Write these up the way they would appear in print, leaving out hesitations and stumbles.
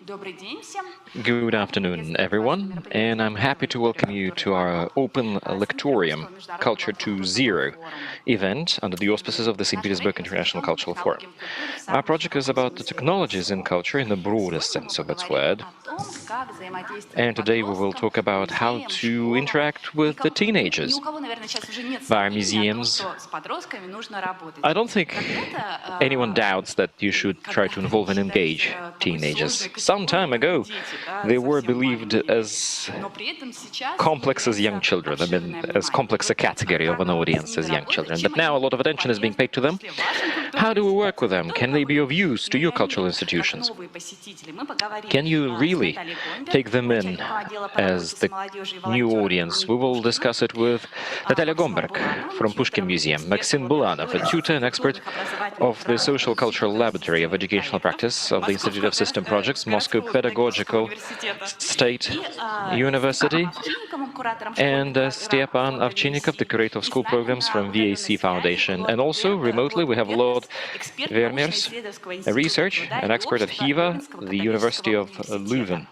Good afternoon, everyone, and I'm happy to welcome you to our open lectorium, Culture 2.0 event under the auspices of the St. Petersburg International Cultural Forum. Our project is about the technologies in culture in the broadest sense of its word. And today we will talk about how to interact with the teenagers via museums. I don't think anyone doubts that you should try to involve and engage teenagers. Some time ago, they were believed as complex as young children, I mean, as complex a category of an audience as young children. But now a lot of attention is being paid to them. How do we work with them? Can they be of use to your cultural institutions? Can you really take them in as the new audience? We will discuss it with Natalia Gomberg from Pushkin Museum, Maximilian Bolanov, a tutor and expert of the Social Cultural Laboratory of Educational Practice of the Institute of System Projects, Moscow Pedagogical State University, and Stepan Ovchinnikov, the curator of school programs from VAC Foundation. And also, remotely, we have Lord Vermeers, a researcher, an expert at HIVA, the University of Leuven.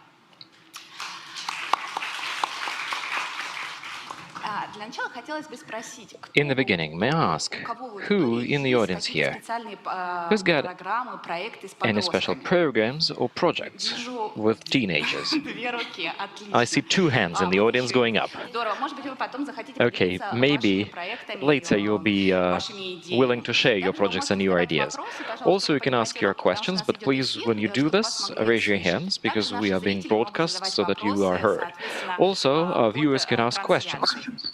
In the beginning, may I ask, who in the audience here has got any special programs or projects with teenagers? I see two hands in the audience going up. Okay, maybe later you'll be willing to share your projects and your ideas. Also, you can ask your questions, but please, when you do this, raise your hands, because we are being broadcast so that you are heard. Also, our viewers can ask questions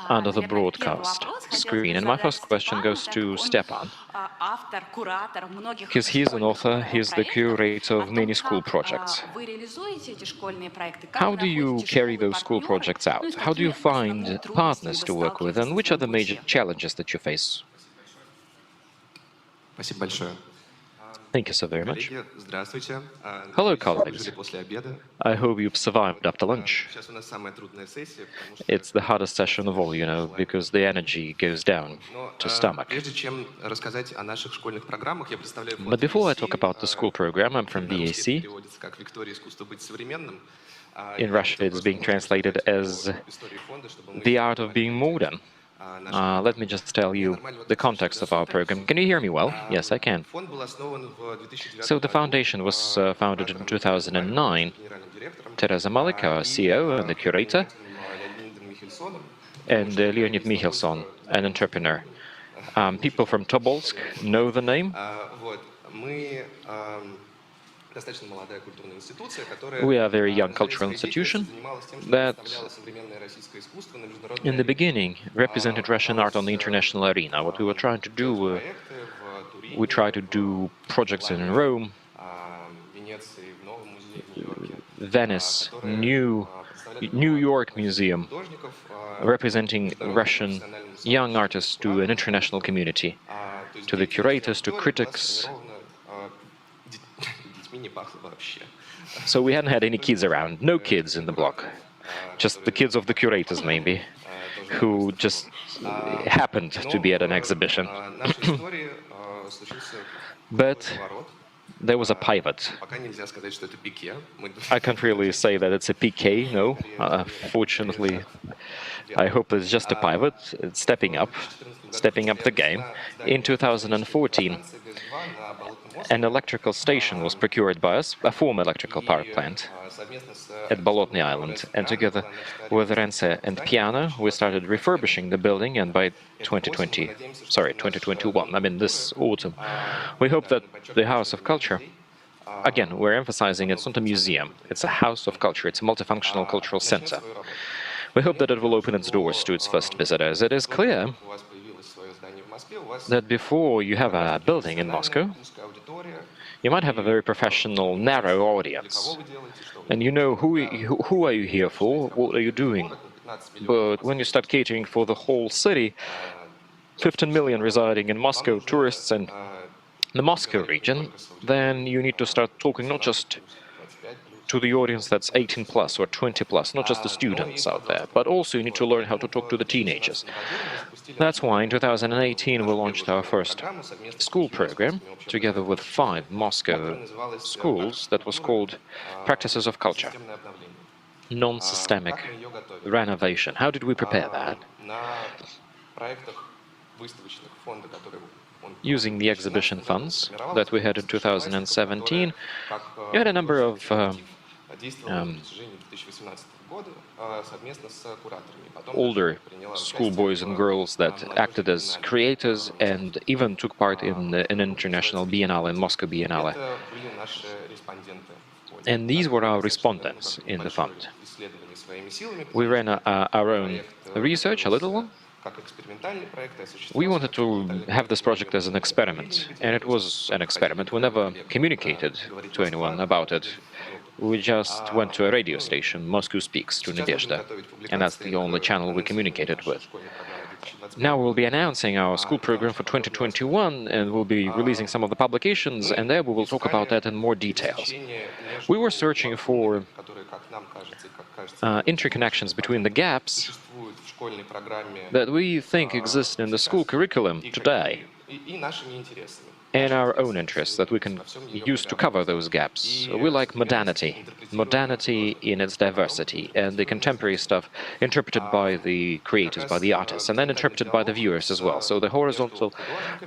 under the broadcast screen. And my first question goes to Stepan, because he's an author, he's the curator of many school projects. How do you carry those school projects out? How do you find partners to work with, and which are the major challenges that you face? Thank you so very much. Hello, colleagues. I hope you've survived after lunch. It's the hardest session of all, you know, because the energy goes down to stomach. But before I talk about the school program, I'm from VAC. In Russia, it's being translated as the art of being modern. Let me just tell you the context of our program. Can you hear me well? Yes, I can. So the foundation was founded in 2009. Teresa Malik, our CEO and the curator, and Leonid Mikhilson, an entrepreneur. People from Tobolsk know the name. We are a very young cultural institution that, in the beginning, represented Russian art on the international arena. What we were trying to do, we tried to do projects in Rome, Venice, New York Museum, representing Russian young artists to an international community, to the curators, to critics. So we hadn't had any kids around, no kids in the block, just the kids of the curators maybe, who just happened to be at an exhibition. But there was a pivot. I can't really say that it's a PK, no. Fortunately, I hope it's just a pivot. It's stepping up the game. In 2014, an electrical station was procured by us, a former electrical power plant at Bolotny Island, and together with Rense and Piano, we started refurbishing the building, and by 2021, I mean this autumn, we hope that the House of Culture, again, we're emphasizing it's not a museum, it's a house of culture, it's a multifunctional cultural center. We hope that it will open its doors to its first visitors. It is clear that before you have a building in Moscow, you might have a very professional, narrow audience. And you know who are you here for, what are you doing? But when you start catering for the whole city, 15 million residing in Moscow, tourists and the Moscow region, then you need to start talking not just to the audience that's 18 plus or 20 plus, not just the students out there, but also you need to learn how to talk to the teenagers. That's why in 2018 we launched our first school program together with 5 Moscow schools that was called Practices of Culture, non-systemic renovation. How did we prepare that? Using the exhibition funds that we had in 2017, you had a number of older schoolboys and girls that acted as creators and even took part in an international biennale, in Moscow Biennale. And these were our respondents in the fund. We ran our own research, a little one. We wanted to have this project as an experiment, and it was an experiment. We never communicated to anyone about it. We just went to a radio station, Moscow Speaks, to Nadezhda, and that's the only channel we communicated with. Now we'll be announcing our school program for 2021, and we'll be releasing some of the publications, and there we will talk about that in more details. We were searching for interconnections between the gaps that we think exist in the school curriculum today and our own interests that we can use to cover those gaps. We like modernity in its diversity, and the contemporary stuff interpreted by the creators, by the artists, and then interpreted by the viewers as well. So the horizontal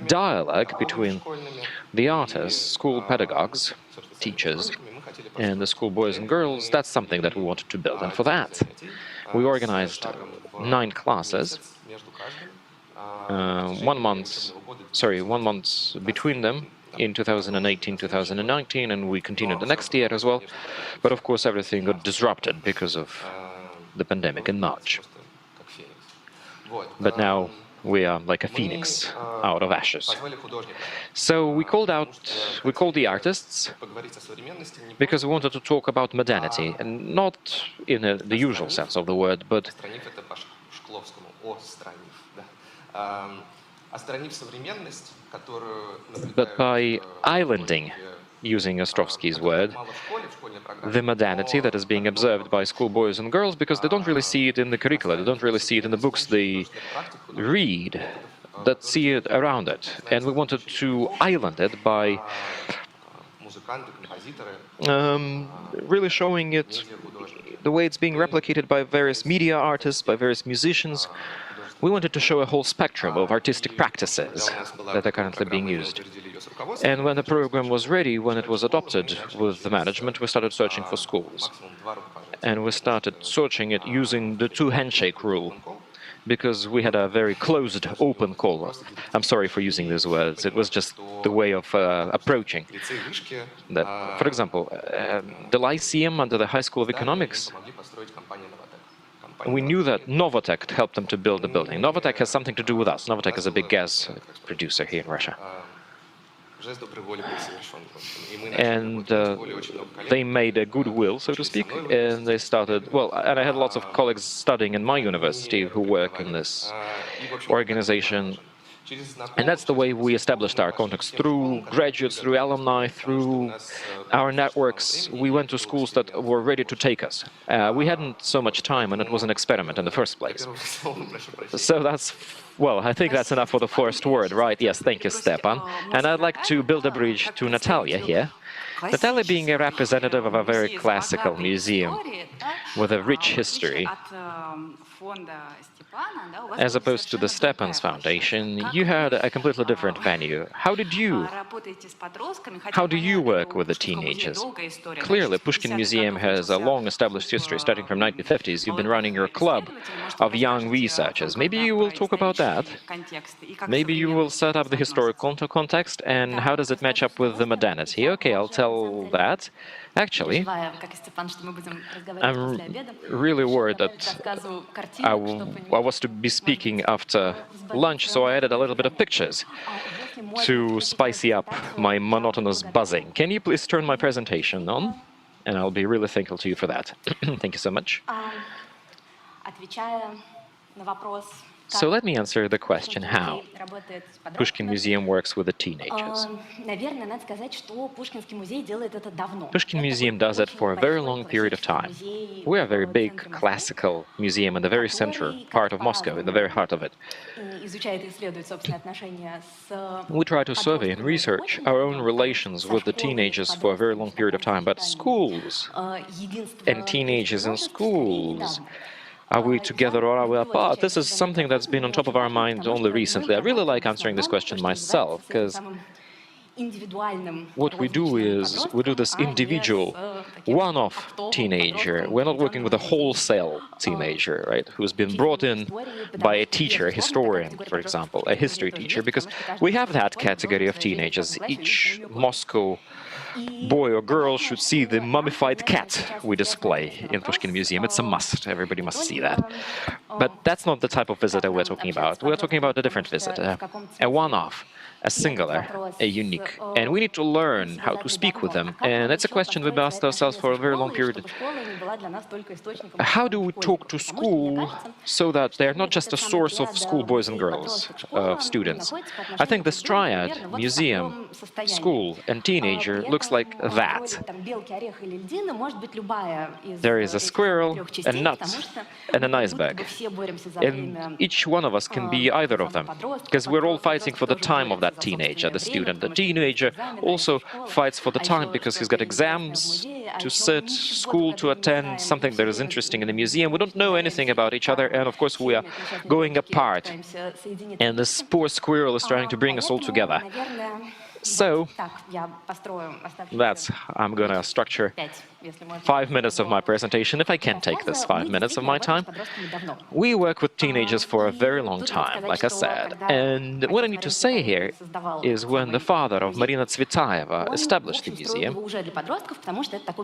dialogue between the artists, school pedagogues, teachers, and the school boys and girls, that's something that we wanted to build. And for that, we organized 9 classes, 1 month between them in 2018-2019, and we continued the next year as well. But of course, everything got disrupted because of the pandemic in March. But now we are like a phoenix out of ashes. So we called the artists because we wanted to talk about modernity, and not in the usual sense of the word, but by islanding, using Ostrovsky's word, the modernity that is being observed by schoolboys and girls, because they don't really see it in the curricula, they don't really see it in the books they read, that see it around it. And we wanted to island it by really showing it the way it's being replicated by various media artists, by various musicians. We wanted to show a whole spectrum of artistic practices that are currently being used. And when the program was ready, when it was adopted with the management, we started searching for schools. And we started searching it using the 2 handshake rule, because we had a very closed, open call. I'm sorry for using these words. It was just the way of approaching that. For example, the Lyceum under the High School of Economics, we knew that Novotek helped them to build the building. Novotek has something to do with us. Novotek is a big gas producer here in Russia. And they made a goodwill, so to speak, and they started, well, and I had lots of colleagues studying in my university who work in this organization. And that's the way we established our contacts, through graduates, through alumni, through our networks. We went to schools that were ready to take us. We hadn't so much time, and it was an experiment in the first place. So that's, well, I think that's enough for the first word, right? Yes, thank you, Stepan. And I'd like to build a bridge to Natalia here. Natalia being a representative of a very classical museum with a rich history, as opposed to the Stepan's Foundation, you had a completely different venue. How do you work with the teenagers? Clearly, Pushkin Museum has a long-established history, starting from 1950s. You've been running your club of young researchers. Maybe you will talk about that. Maybe you will set up the historical context, and how does it match up with the modernity? Okay, I'll tell that. Actually, I'm really worried that I was to be speaking after lunch, so I added a little bit of pictures to spicy up my monotonous buzzing. Can you please turn my presentation on? And I'll be really thankful to you for that. Thank you so much. So let me answer the question how Pushkin Museum works with the teenagers. Pushkin Museum does it for a very long period of time. We're a very big classical museum in the very center part of Moscow, in the very heart of it. We try to survey and research our own relations with the teenagers for a very long period of time, but schools and teenagers in schools, are we together or are we apart? This is something that's been on top of our mind only recently. I really like answering this question myself, because what we do is we do this individual, one-off teenager. We're not working with a wholesale teenager, right, who's been brought in by a teacher, a historian, for example, a history teacher, because we have that category of teenagers. Each Moscow boy or girl should see the mummified cat we display in Pushkin Museum. It's a must. Everybody must see that. But that's not the type of visitor we're talking about. We're talking about a different visitor, a one-off, a singular, a unique. And we need to learn how to speak with them. And that's a question we've asked ourselves for a very long period. How do we talk to school so that they're not just a source of schoolboys and girls, of students? I think this triad, museum, school, and teenager, looks like that. There is a squirrel, a nut, and an iceberg. And each one of us can be either of them, because we're all fighting for the time of that teenager, the student. The teenager also fights for the time because he's got exams to sit, school to attend, something that is interesting in the museum. We don't know anything about each other, and of course we are going apart. And this poor squirrel is trying to bring us all together. So, I'm gonna structure 5 minutes of my presentation, if I can take this 5 minutes of my time. We work with teenagers for a very long time, like I said. And what I need to say here is when the father of Marina Tsvetaeva established the museum,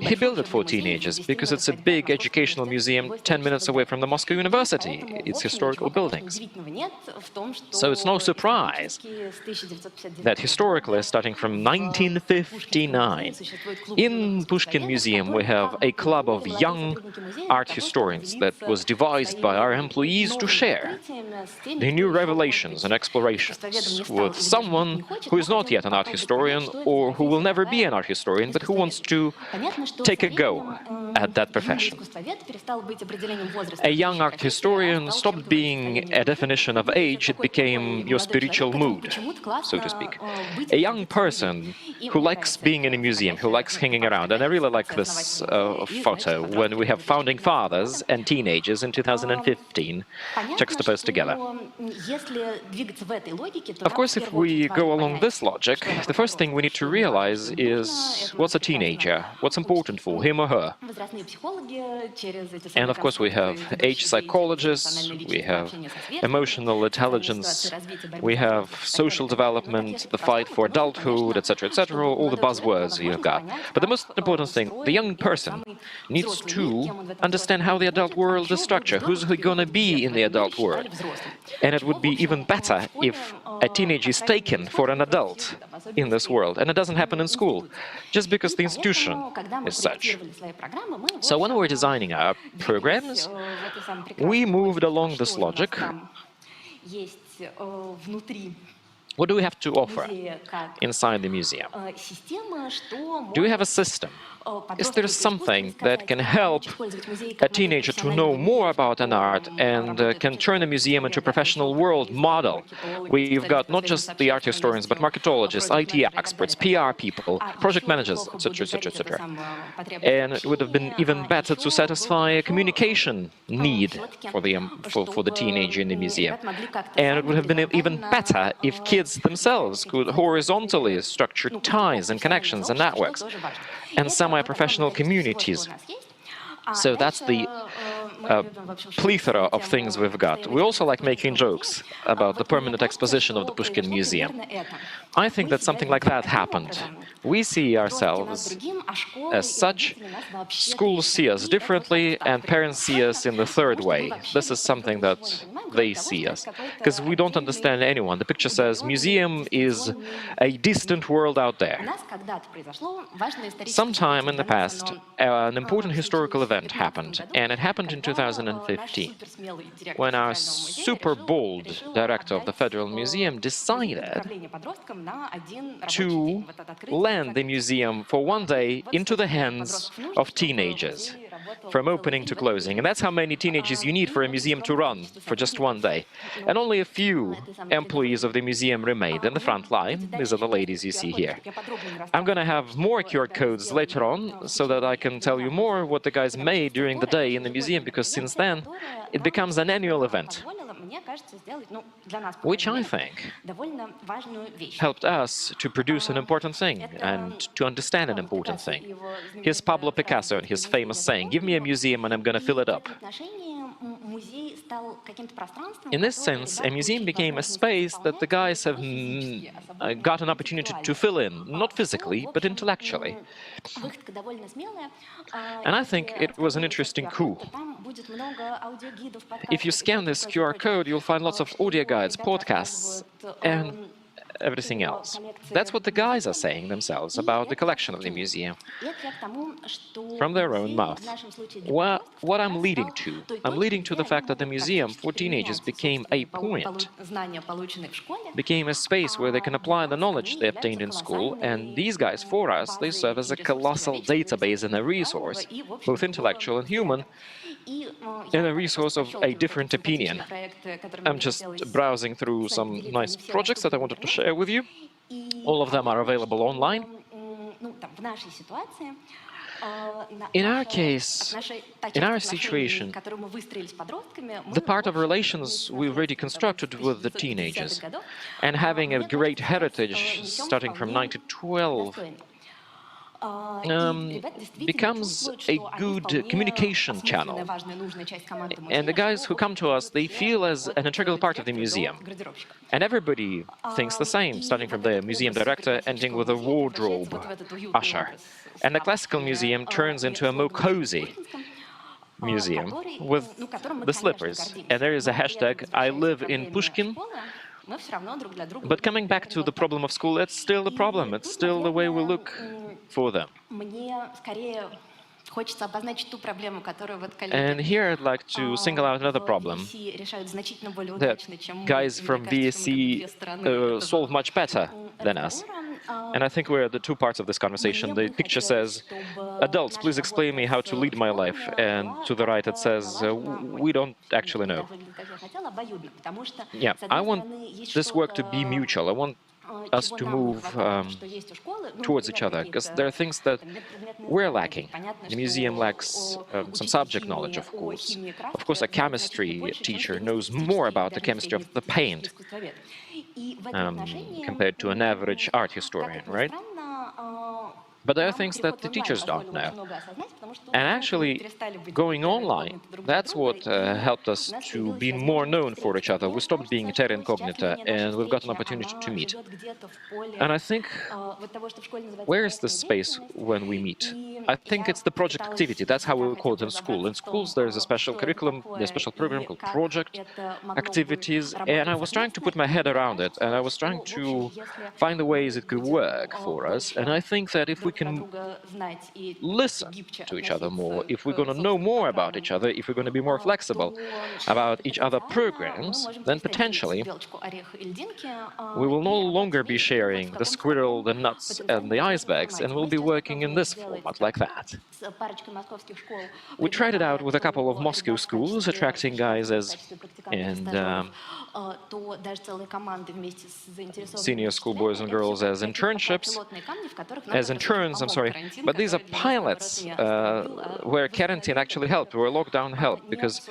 he built it for teenagers because it's a big educational museum 10 minutes away from the Moscow University, its historical buildings. So it's no surprise that historically, starting from 1959, in Pushkin Museum we have a club of young art historians that was devised by our employees to share the new revelations and explorations with someone who is not yet an art historian or who will never be an art historian, but who wants to take a go at that profession. A young art historian stopped being a definition of age, it became your spiritual mood, so to speak. A young person who likes being in a museum, who likes hanging around. And I really like this photo when we have founding fathers and teenagers in 2015 juxtaposed together. Of course, if we go along this logic, the first thing we need to realize is what's a teenager, what's important for him or her. And of course we have age psychologists, we have emotional intelligence, we have social development, the fight for adulthood, etc., etc., all the buzzwords you've got. But the most important thing, the young person needs to understand how the adult world is structured, who's he going to be in the adult world. And it would be even better if a teenager is taken for an adult in this world, and it doesn't happen in school, just because the institution is such. So when we're designing our programs, we moved along this logic. What do we have to offer inside the museum? Do we have a system? Is there something that can help a teenager to know more about an art and can turn a museum into a professional world model? We've got not just the art historians, but marketologists, IT experts, PR people, project managers, etc., etc., etc. And it would have been even better to satisfy a communication need for the teenager in the museum. And it would have been even better if kids themselves could horizontally structure ties and connections and networks and semi-professional communities. So that's the plethora of things we've got. We also like making jokes about the permanent exposition of the Pushkin Museum. I think that something like that happened We see ourselves as such, schools see us differently, and parents see us in the third way. This is something that they see us, because we don't understand anyone. The picture says museum is a distant world out there. Sometime in the past, an important historical event happened, and it happened in 2015, when our super bold director of the Federal Museum decided to lend the museum for one day into the hands of teenagers, from opening to closing. And that's how many teenagers you need for a museum to run for just one day. And only a few employees of the museum remained in the front line. These are the ladies you see here. I'm going to have more QR codes later on, so that I can tell you more what the guys made during the day in the museum, because since then it becomes an annual event, which I think helped us to produce an important thing and to understand an important thing. Here's Pablo Picasso and his famous saying, "Give me a museum and I'm going to fill it up." In this sense, a museum became a space that the guys have got an opportunity to fill in, not physically, but intellectually. And I think it was an interesting coup. If you scan this QR code, you'll find lots of audio guides, podcasts, and everything else. That's what the guys are saying themselves about the collection of the museum, from their own mouth. What I'm leading to the fact that the museum for teenagers became a point, became a space where they can apply the knowledge they obtained in school, and these guys, for us, they serve as a colossal database and a resource, both intellectual and human, and a resource of a different opinion. I'm just browsing through some nice projects that I wanted to share with you. All of them are available online. In our case, in our situation, the part of relations we already constructed with the teenagers, and having a great heritage starting from 1912, becomes a good communication channel. And the guys who come to us, they feel as an integral part of the museum. And everybody thinks the same, starting from the museum director, ending with a wardrobe usher. And the classical museum turns into a more cozy museum with the slippers. And there is a hashtag, "I live in Pushkin." But coming back to the problem of school, it's still the problem. It's still the way we look for them. And here I'd like to single out another problem that guys from BSc solve much better than us. And I think we're at the two parts of this conversation. The picture says, "Adults, please explain me how to lead my life." And to the right it says, "We don't actually know." Yeah, I want this work to be mutual. I want us to move towards each other, because there are things that we're lacking. The museum lacks some subject knowledge, of course. Of course, a chemistry teacher knows more about the chemistry of the paint compared to an average art historian, right? But there are things that the teachers don't know. And actually, going online, that's what helped us to be more known for each other. We stopped being terra incognita, and we've got an opportunity to meet. And I think, where is the space when we meet? I think it's the project activity. That's how we call it in school. In schools, there's a special curriculum, a special program called project activities, and I was trying to put my head around it, and I was trying to find the ways it could work for us. And I think that if we can listen to each other more, if we're going to know more about each other, if we're going to be more flexible about each other programs, then potentially we will no longer be sharing the squirrel, the nuts, and the ice bags, and we'll be working in this format like that. We tried it out with a couple of Moscow schools, attracting guys and senior school boys and girls as interns, I'm sorry. But these are pilots where quarantine actually helped, where lockdown helped, because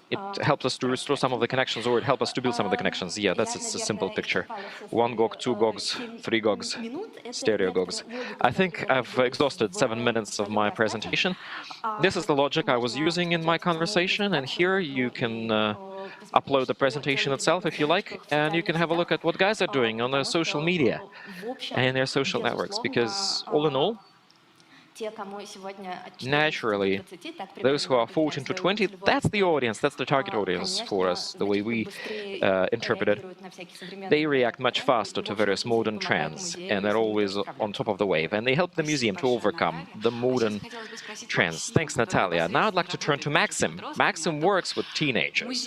it helped us to restore some of the connections, or it helped us to build some of the connections. Yeah, that's a simple picture. 1 GOG, 2 GOGs, 3 GOGs, stereo GOGs. I think I've exhausted 7 minutes of my presentation. This is the logic I was using in my conversation, and here you can upload the presentation itself if you like, and you can have a look at what guys are doing on their social media and their social networks, because all in all, naturally, those who are 14 to 20, that's the audience, that's the target audience for us, the way we interpret it. They react much faster to various modern trends, and they're always on top of the wave, and they help the museum to overcome the modern trends. Thanks, Natalia. Now I'd like to turn to Maxim. Maxim works with teenagers.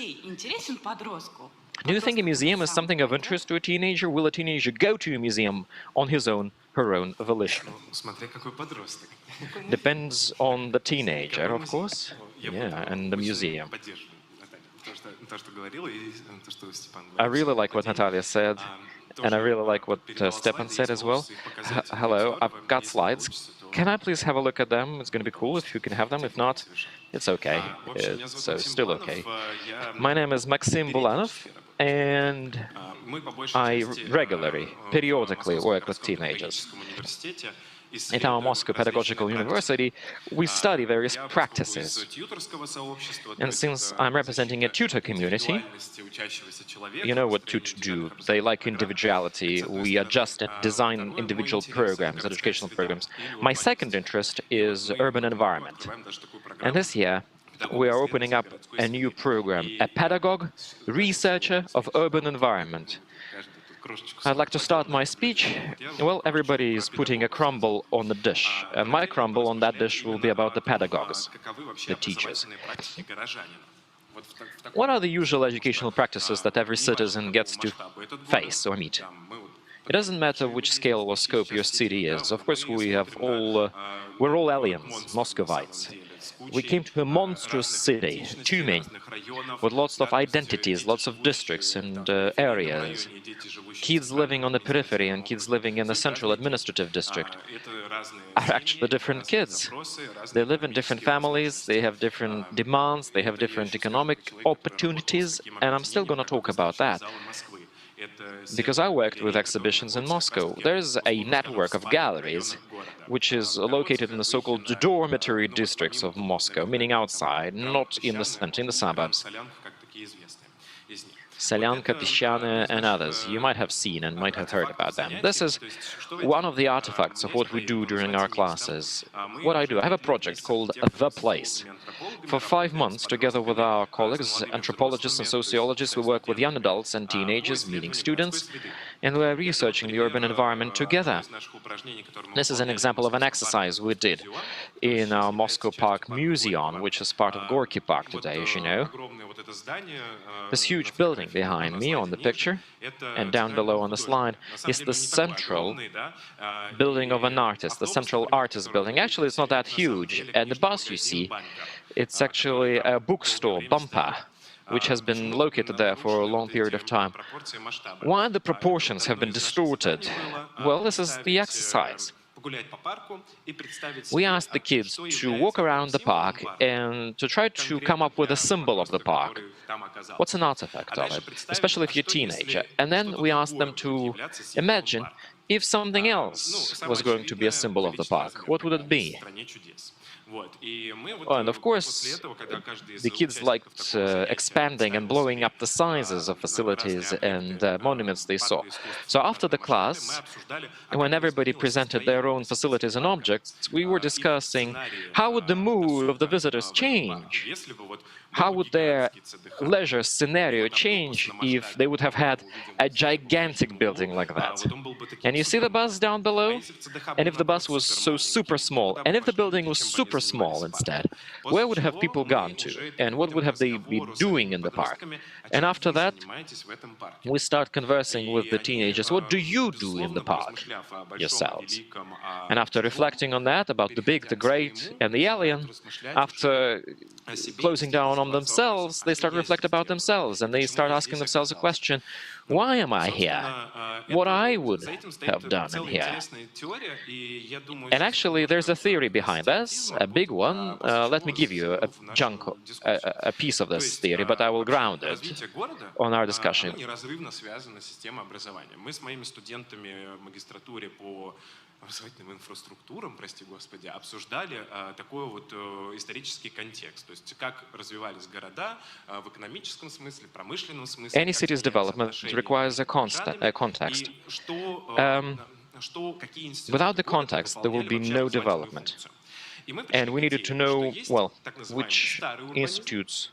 Do you think a museum is something of interest to a teenager? Will a teenager go to a museum on his own, her own volition? Depends on the teenager, of course. Yeah, and the museum. I really like what Natalia said, and I really like what Stepan said as well. Hello, I've got slides. Can I please have a look at them? It's going to be cool if you can have them. If not, it's okay. It's still okay. My name is Maxim Bolanov, and I regularly, periodically work with teenagers. At our Moscow Pedagogical University, we study various practices. And since I'm representing a tutor community, you know what tutors do. They like individuality. We adjust and design individual programs, educational programs. My second interest is urban environment. And this year, we are opening up a new program, a pedagogue, researcher of urban environment. I'd like to start my speech. Well, everybody is putting a crumble on the dish, and my crumble on that dish will be about the pedagogues, the teachers. What are the usual educational practices that every citizen gets to face or meet? It doesn't matter which scale or scope your city is. Of course, we're all aliens, Muscovites. We came to a monstrous city, Tumen, with lots of identities, lots of districts and areas. Kids living on the periphery and kids living in the central administrative district are actually different kids. They live in different families, they have different demands, they have different economic opportunities, and I'm still going to talk about that. Because I worked with exhibitions in Moscow. There's a network of galleries which is located in the so-called dormitory districts of Moscow, meaning outside, not in the center, in the suburbs. Solyanka, Peshchane, and others. You might have seen and might have heard about them. This is one of the artifacts of what we do during our classes. What I do, I have a project called The Place. For 5 months, together with our colleagues, anthropologists and sociologists, we work with young adults and teenagers, meaning students, and we're researching the urban environment together. This is an example of an exercise we did in our Moscow Park Museum, which is part of Gorky Park today, as you know. This huge building behind me on the picture, and down below on the slide, is the central building of an artist, the central artist building. Actually, it's not that huge. And the bus you see, it's actually a bookstore, Bumper, which has been located there for a long period of time. Why the proportions have been distorted? Well, this is the exercise. We asked the kids to walk around the park and to try to come up with a symbol of the park. What's an artifact of it, especially if you're a teenager? And then we asked them to imagine if something else was going to be a symbol of the park. What would it be? Oh, and of course, the kids liked expanding and blowing up the sizes of facilities and monuments they saw. So after the class, when everybody presented their own facilities and objects, we were discussing how would the mood of the visitors change? How would their leisure scenario change if they would have had a gigantic building like that? And you see the bus down below? And if the bus was so super small, and if the building was super small instead, where would have people gone to? And what would have they been doing in the park? And after that, we start conversing with the teenagers. What do you do in the park yourselves? And after reflecting on that, about the big, the great, and the alien, after closing down on themselves, they start to reflect about themselves, and they start asking themselves a question: why am I here? What I would have done in here? And actually, there's a theory behind this, a big one. Let me give you a piece of this theory, but I will ground it on our discussion. образовательным инфраструктурам, прости господи, обсуждали такой вот исторический контекст, то есть как развивались города в экономическом смысле, в промышленном смысле, Any city's development requires a context. и какие Without институты the города context, there will выполняли be вообще no образовательную development. функцию. И мы пришли And к we needed to идее, что know, есть well, так называемый which старый урбанизм, institutes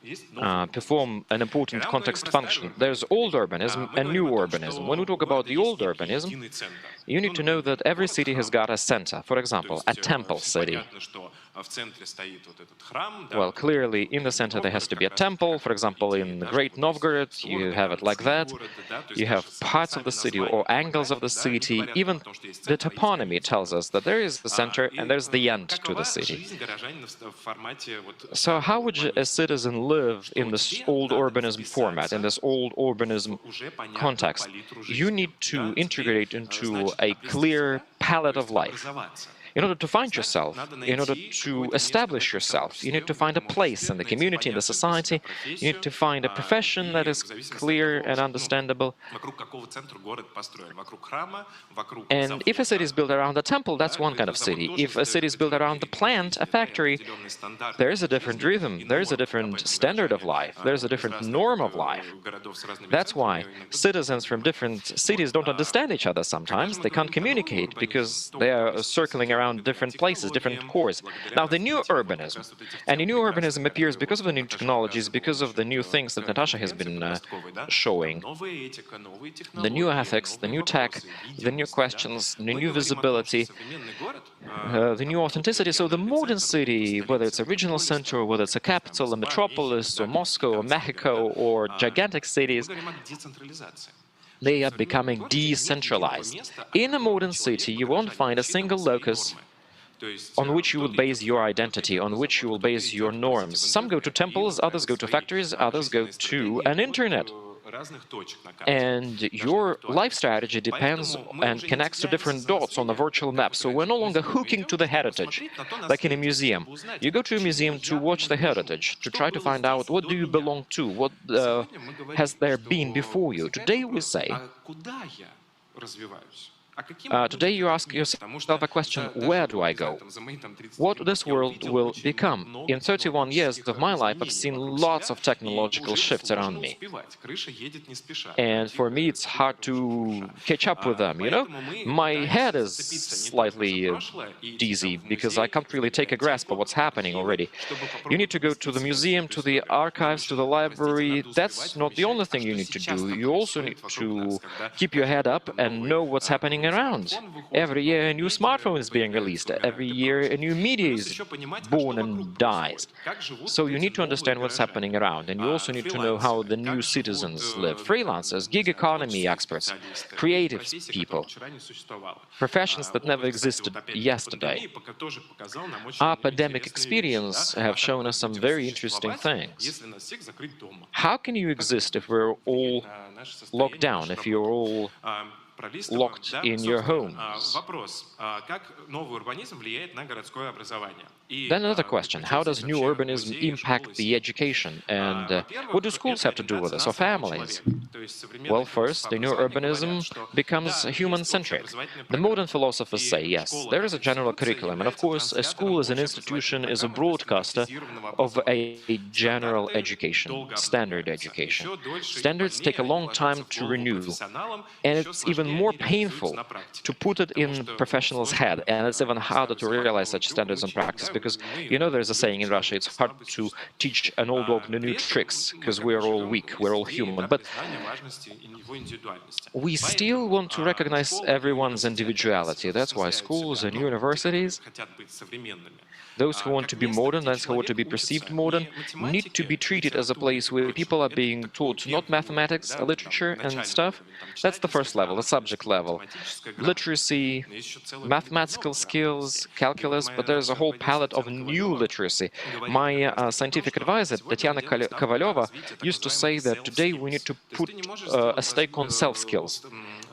есть новый урбанизм. perform an important Когда мы говорим context про старый function. There's урбанизм, old urbanism мы and new говорим о том, urbanism. When we что у talk about города the есть old некий urbanism, единый центр. you need to know that every city has got a center. For То example, a есть temple city. понятно, что в центре стоит вот этот храм, да, Well, вот clearly, in the center there has to be a temple. For example, in the Great Novgorod, you have it like that. You have parts of the city or angles of the city. Even the toponymy tells us that there is the center and there's the end to the city. So how would a citizen live in this old urbanism format, in this old urbanism context? You need to integrate into a clear palette of life. In order to find yourself, in order to establish yourself, you need to find a place in the community, in the society. You need to find a profession that is clear and understandable. And if a city is built around a temple, that's one kind of city. If a city is built around a plant, a factory, there is a different rhythm, there is a different standard of life, there is a different norm of life. That's why citizens from different cities don't understand each other sometimes. They can't communicate because they are circling around different places, different cores. Now, the new urbanism, and the new urbanism appears because of the new technologies, because of the new things that Natasha has been showing. The new ethics, the new tech, the new questions, the new visibility, the new authenticity. So the modern city, whether it's a regional center, or whether it's a capital, a metropolis, or Moscow, or Mexico, or gigantic cities, they are becoming decentralized. In a modern city, you won't find a single locus on which you will base your identity, on which you will base your norms. Some go to temples, others go to factories, others go to an internet. And your life strategy depends and connects to different dots on a virtual map. So we're no longer hooking to the heritage, like in a museum. You go to a museum to watch the heritage, to try to find out what do you belong to, what has there been before you. Today we say, today you ask yourself a question, where do I go? What this world will become? In 31 years of my life, I've seen lots of technological shifts around me. And for me, it's hard to catch up with them, you know? My head is slightly dizzy because I can't really take a grasp of what's happening already. You need to go to the museum, to the archives, to the library. That's not the only thing you need to do. You also need to keep your head up and know what's happening around. Every year a new smartphone is being released. Every year a new media is born and dies. So you need to understand what's happening around, and you also need to know how the new citizens live. Freelancers, gig economy experts, creative people, professions that never existed yesterday. Our pandemic experience have shown us some very interesting things. How can you exist if we're all locked down, if you're all locked in your homes? Then another question, how does new urbanism impact the education, and what do schools have to do with this, or families? Well, first, the new urbanism becomes human-centric. The modern philosophers say, yes, there is a general curriculum, and of course, a school as an institution is a broadcaster of a general education, standard education. Standards take a long time to renew, and it's even more painful to put it in professionals' head, and it's even harder to realize such standards in practice, because, you know, there's a saying in Russia, it's hard to teach an old dog the new tricks, because we're all weak, we're all human. But we still want to recognize everyone's individuality. That's why schools and universities, those who want to be modern, those who want to be perceived modern, need to be treated as a place where people are being taught not mathematics, literature and stuff. That's the first level, the subject level. Literacy, mathematical skills, calculus, but there's a whole palette of new literacy. My scientific advisor, Tatiana Kovaleva, used to say that today we need to put a stake on self-skills.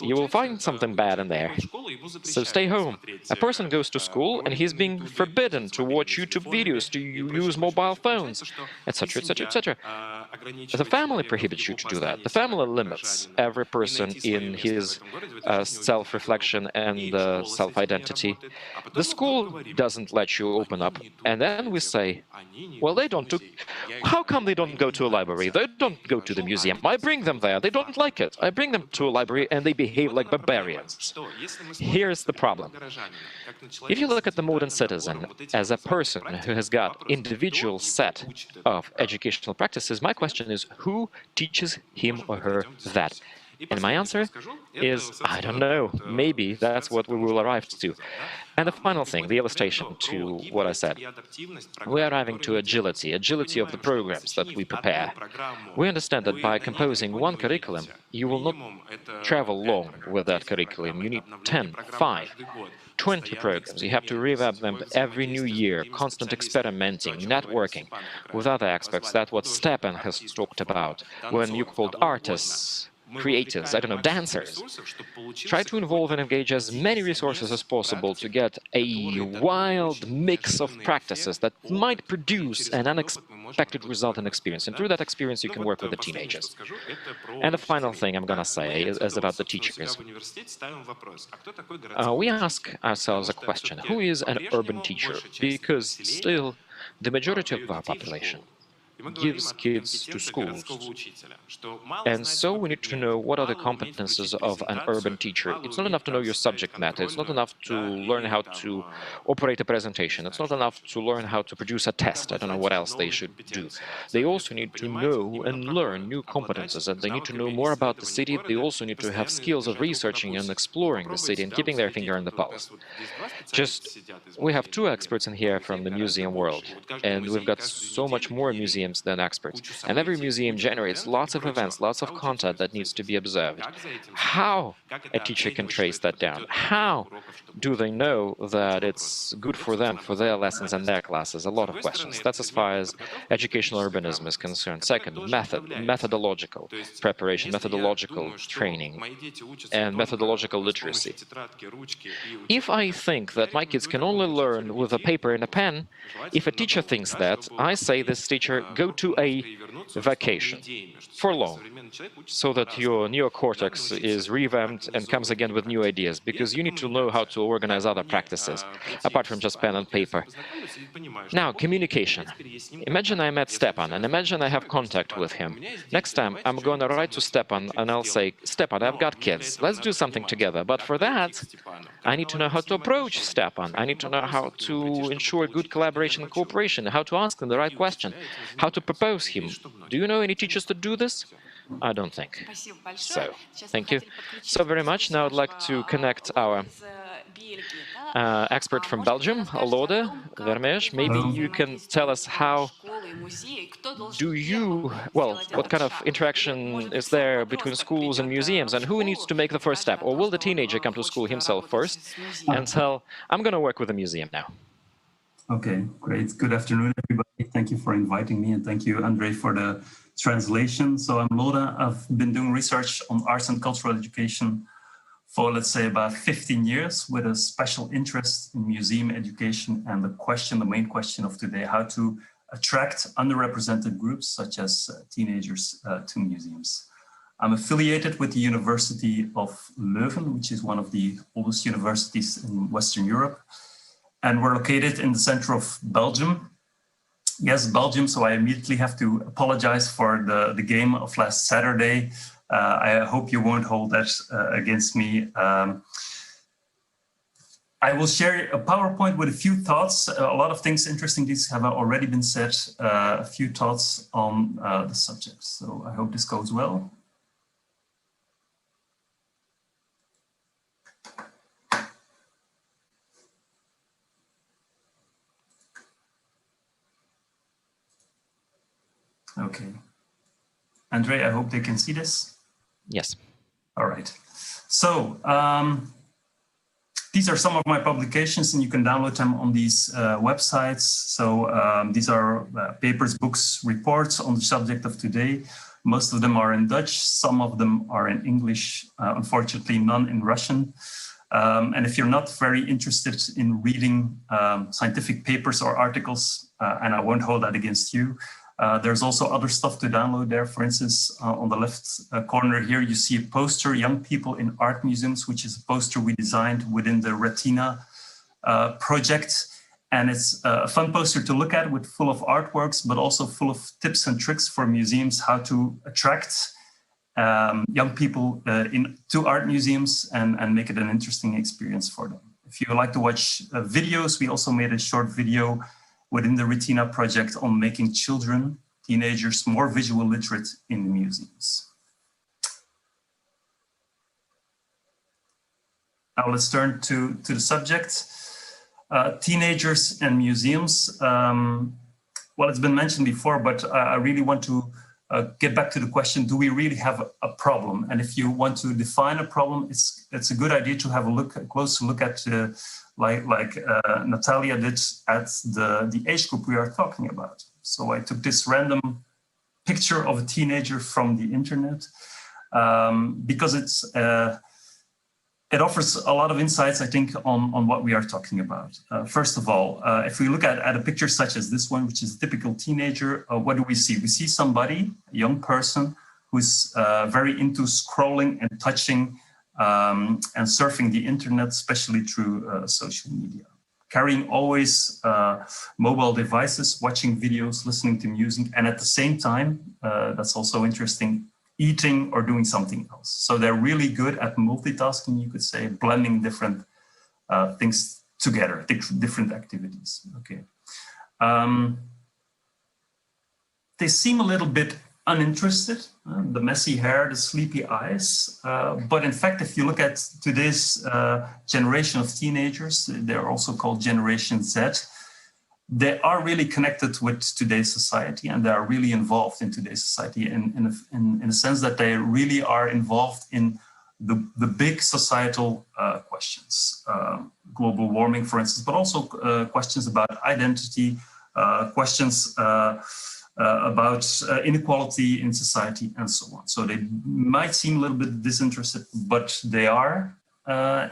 You will find something bad in there. So stay home. A person goes to school and he's being forbidden to watch YouTube videos, to use mobile phones, etc., etc., etc. The family prohibits you to do that. The family limits every person in his self-reflection and self-identity. The school doesn't let you open up. And then we say, well, they don't do... How come they don't go to a library? They don't go to the museum. I bring them there. They don't like it. I bring them to a library and they behave like barbarians. Here's the problem. If you look at the modern citizen as a person who has got individual set of educational practices, my question is, who teaches him or her that? And my answer is, I don't know. Maybe that's what we will arrive to. And the final thing, the illustration to what I said. We are arriving to agility of the programs that we prepare. We understand that by composing one curriculum, you will not travel long with that curriculum. You need 10, 5, 20 programs. You have to revamp them every new year, constant experimenting, networking with other aspects. That's what Stepan has talked about when you called artists, creatives, I don't know, dancers. Try to involve and engage as many resources as possible to get a wild mix of practices that might produce an unexpected result and experience. And through that experience, you can work with the teenagers. And the final thing I'm going to say is about the teachers. We ask ourselves a question: who is an urban teacher? Because still, the majority of our population gives kids to schools. And so we need to know what are the competences of an urban teacher. It's not enough to know your subject matter. It's not enough to learn how to operate a presentation. It's not enough to learn how to produce a test. I don't know what else they should do. They also need to know and learn new competences, and they need to know more about the city. They also need to have skills of researching and exploring the city and keeping their finger on the pulse. We have 2 experts in here from the museum world, and we've got so much more museums than experts. And every museum generates lots of events, lots of content that needs to be observed. How a teacher can trace that down? How do they know that it's good for them, for their lessons and their classes? A lot of questions. That's as far as educational urbanism is concerned. Second, methodological preparation, methodological training, and methodological literacy. If I think that my kids can only learn with a paper and a pen, if a teacher thinks that, I say this teacher, go to a vacation for long, so that your neocortex is revamped and comes again with new ideas, because you need to know how to organize other practices, apart from just pen and paper. Now, communication. Imagine I met Stepan, and imagine I have contact with him. Next time, I'm going to write to Stepan, and I'll say, Stepan, I've got kids, let's do something together. But for that, I need to know how to approach Stepan. I need to know how to ensure good collaboration and cooperation, how to ask him the right question, how to propose him. Do you know any teachers that do this? I don't think. So, thank you so very much. Now I'd like to connect our expert from Belgium, Lode Vermeers. Maybe you can tell us how do you, well, what kind of interaction is there between schools and museums, and who needs to make the first step? Or will the teenager come to school himself first and tell, I'm going to work with a museum now? Okay, great. Good afternoon, everybody. Thank you for inviting me, and thank you, Andrea, for the translation. So I'm Lode. I've been doing research on arts and cultural education for, let's say, about 15 years, with a special interest in museum education and the main question of today, how to attract underrepresented groups, such as teenagers, to museums. I'm affiliated with the University of Leuven, which is one of the oldest universities in Western Europe. And we're located in the center of Belgium. Yes, Belgium, so I immediately have to apologize for the game of last Saturday. I hope you won't hold that against me. I will share a PowerPoint with a few thoughts. A lot of things, interesting things have already been said, a few thoughts on the subject. So I hope this goes well. Okay. Andrea, I hope they can see this. Yes. All right. So these are some of my publications, and you can download them on these websites. So these are papers, books, reports on the subject of today. Most of them are in Dutch. Some of them are in English. Unfortunately, none in Russian. And if you're not very interested in reading scientific papers or articles, and I won't hold that against you, there's also other stuff to download there. For instance, on the left corner here, you see a poster, Young People in Art Museums, which is a poster we designed within the Retina project. And it's a fun poster to look at, with full of artworks, but also full of tips and tricks for museums, how to attract young people to art museums and make it an interesting experience for them. If you like to watch videos, we also made a short video within the Retina project on making children, teenagers, more visual literate in the museums. Now let's turn to the subject. Teenagers and museums. Well, it's been mentioned before, but I really want to get back to the question, do we really have a problem? And if you want to define a problem, it's a good idea to have a close look at, like Natalia did, at the age group we are talking about. So I took this random picture of a teenager from the internet because it offers a lot of insights, I think, on what we are talking about. First of all, if we look at a picture such as this one, which is a typical teenager, what do we see? We see somebody, a young person, who's very into scrolling and touching and surfing the internet, especially through social media. Carrying always mobile devices, watching videos, listening to music, and at the same time, that's also interesting, eating or doing something else. So they're really good at multitasking, you could say, blending different things together, different activities. Okay. They seem a little bit uninterested, the messy hair, the sleepy eyes. But in fact, if you look at today's generation of teenagers, they're also called Generation Z. They are really connected with today's society, and they are really involved in today's society in a sense that they really are involved in the big societal questions, global warming, for instance, but also questions about identity, questions about inequality in society, and so on. So they might seem a little bit disinterested, but they are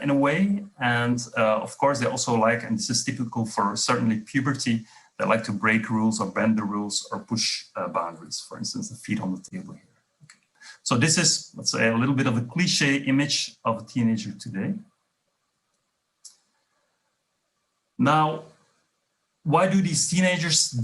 in a way. And of course, they also like, and this is typical for certainly puberty, they like to break rules or bend the rules or push boundaries, for instance, the feet on the table here. Okay. So this is, let's say, a little bit of a cliche image of a teenager today. Now, why do these teenagers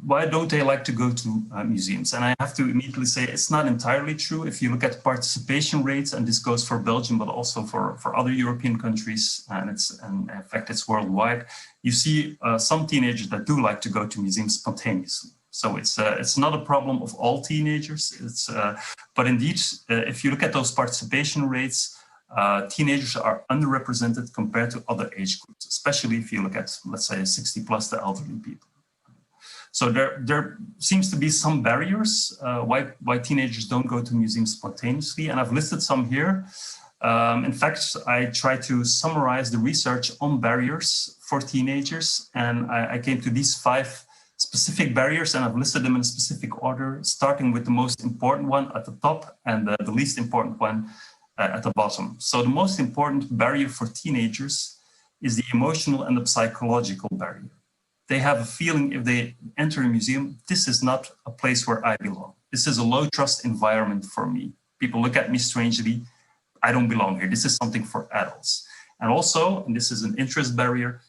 why don't they like to go to museums? And I have to immediately say it's not entirely true. If you look at participation rates, and this goes for Belgium, but also for other European countries, and in fact it's worldwide, you see some teenagers that do like to go to museums spontaneously. So it's not a problem of all teenagers. But indeed, if you look at those participation rates, teenagers are underrepresented compared to other age groups, especially if you look at, let's say, 60 plus, the elderly people. So there seems to be some barriers why teenagers don't go to museums spontaneously, and I've listed some here. In fact, I tried to summarize the research on barriers for teenagers, and I came to these 5 specific barriers, and I've listed them in a specific order, starting with the most important one at the top and the least important one at the bottom. So the most important barrier for teenagers is the emotional and the psychological barrier. They have a feeling if they enter a museum, this is not a place where I belong. This is a low trust environment for me. People look at me strangely. I don't belong here. This is something for adults. And also, and this is an interest barrier,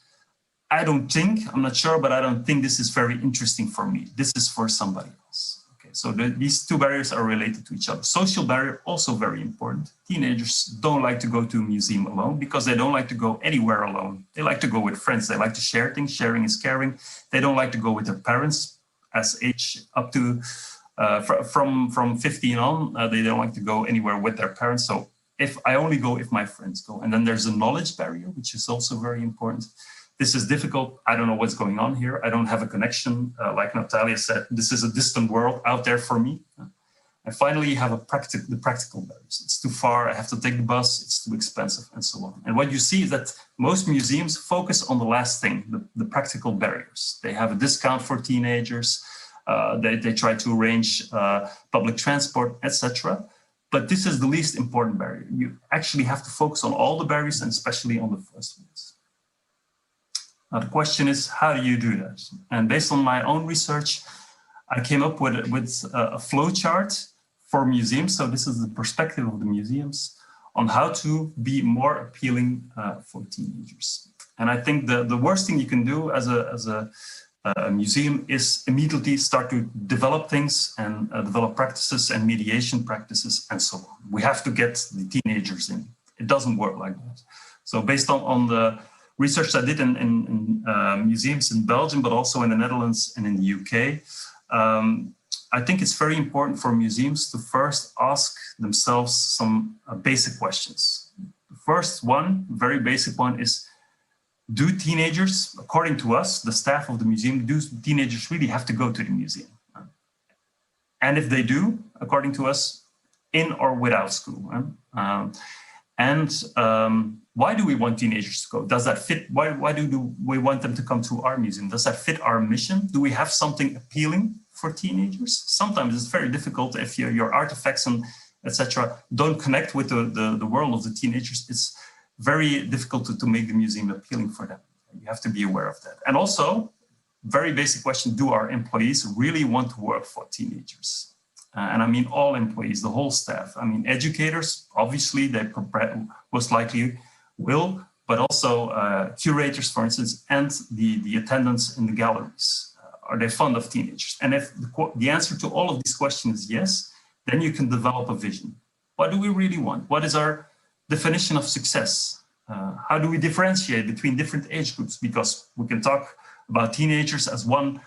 I'm not sure, but I don't think this is very interesting for me. This is for somebody else. So these 2 barriers are related to each other. Social barrier, also very important. Teenagers don't like to go to a museum alone because they don't like to go anywhere alone. They like to go with friends. They like to share things. Sharing is caring. They don't like to go with their parents as age up to, from 15 on, they don't like to go anywhere with their parents. So if I only go if my friends go. And then there's a knowledge barrier, which is also very important. This is difficult. I don't know what's going on here. I don't have a connection. Like Natalia said, this is a distant world out there for me. And finally, you have the practical barriers. It's too far. I have to take the bus. It's too expensive, and so on. And what you see is that most museums focus on the last thing, the practical barriers. They have a discount for teenagers. They try to arrange public transport, etc. But this is the least important barrier. You actually have to focus on all the barriers, and especially on the first ones. Now, the question is, how do you do that? And based on my own research, I came up with a flow chart for museums. So this is the perspective of the museums on how to be more appealing for teenagers. And I think the worst thing you can do as a museum is immediately start to develop things and develop practices and mediation practices and so on. We have to get the teenagers in. It doesn't work like that. So based on the research I did in museums in Belgium, but also in the Netherlands and in the UK, I think it's very important for museums to first ask themselves some basic questions. The First one, very basic one, is do teenagers, according to us, the staff of the museum, do teenagers really have to go to the museum? And if they do, according to us, in or without school. Why do we want teenagers to go? Does that fit? Why do we want them to come to our museum? Does that fit our mission? Do we have something appealing for teenagers? Sometimes it's very difficult if your artifacts and etc. don't connect with the world of the teenagers. It's very difficult to make the museum appealing for them. You have to be aware of that. And also, very basic question, do our employees really want to work for teenagers? And I mean all employees, the whole staff. I mean, educators, obviously, they most likely will, but also curators, for instance, and the attendants in the galleries. Are they fond of teenagers? And if the answer to all of these questions is yes, then you can develop a vision. What do we really want? What is our definition of success? How do we differentiate between different age groups? Because we can talk about teenagers as one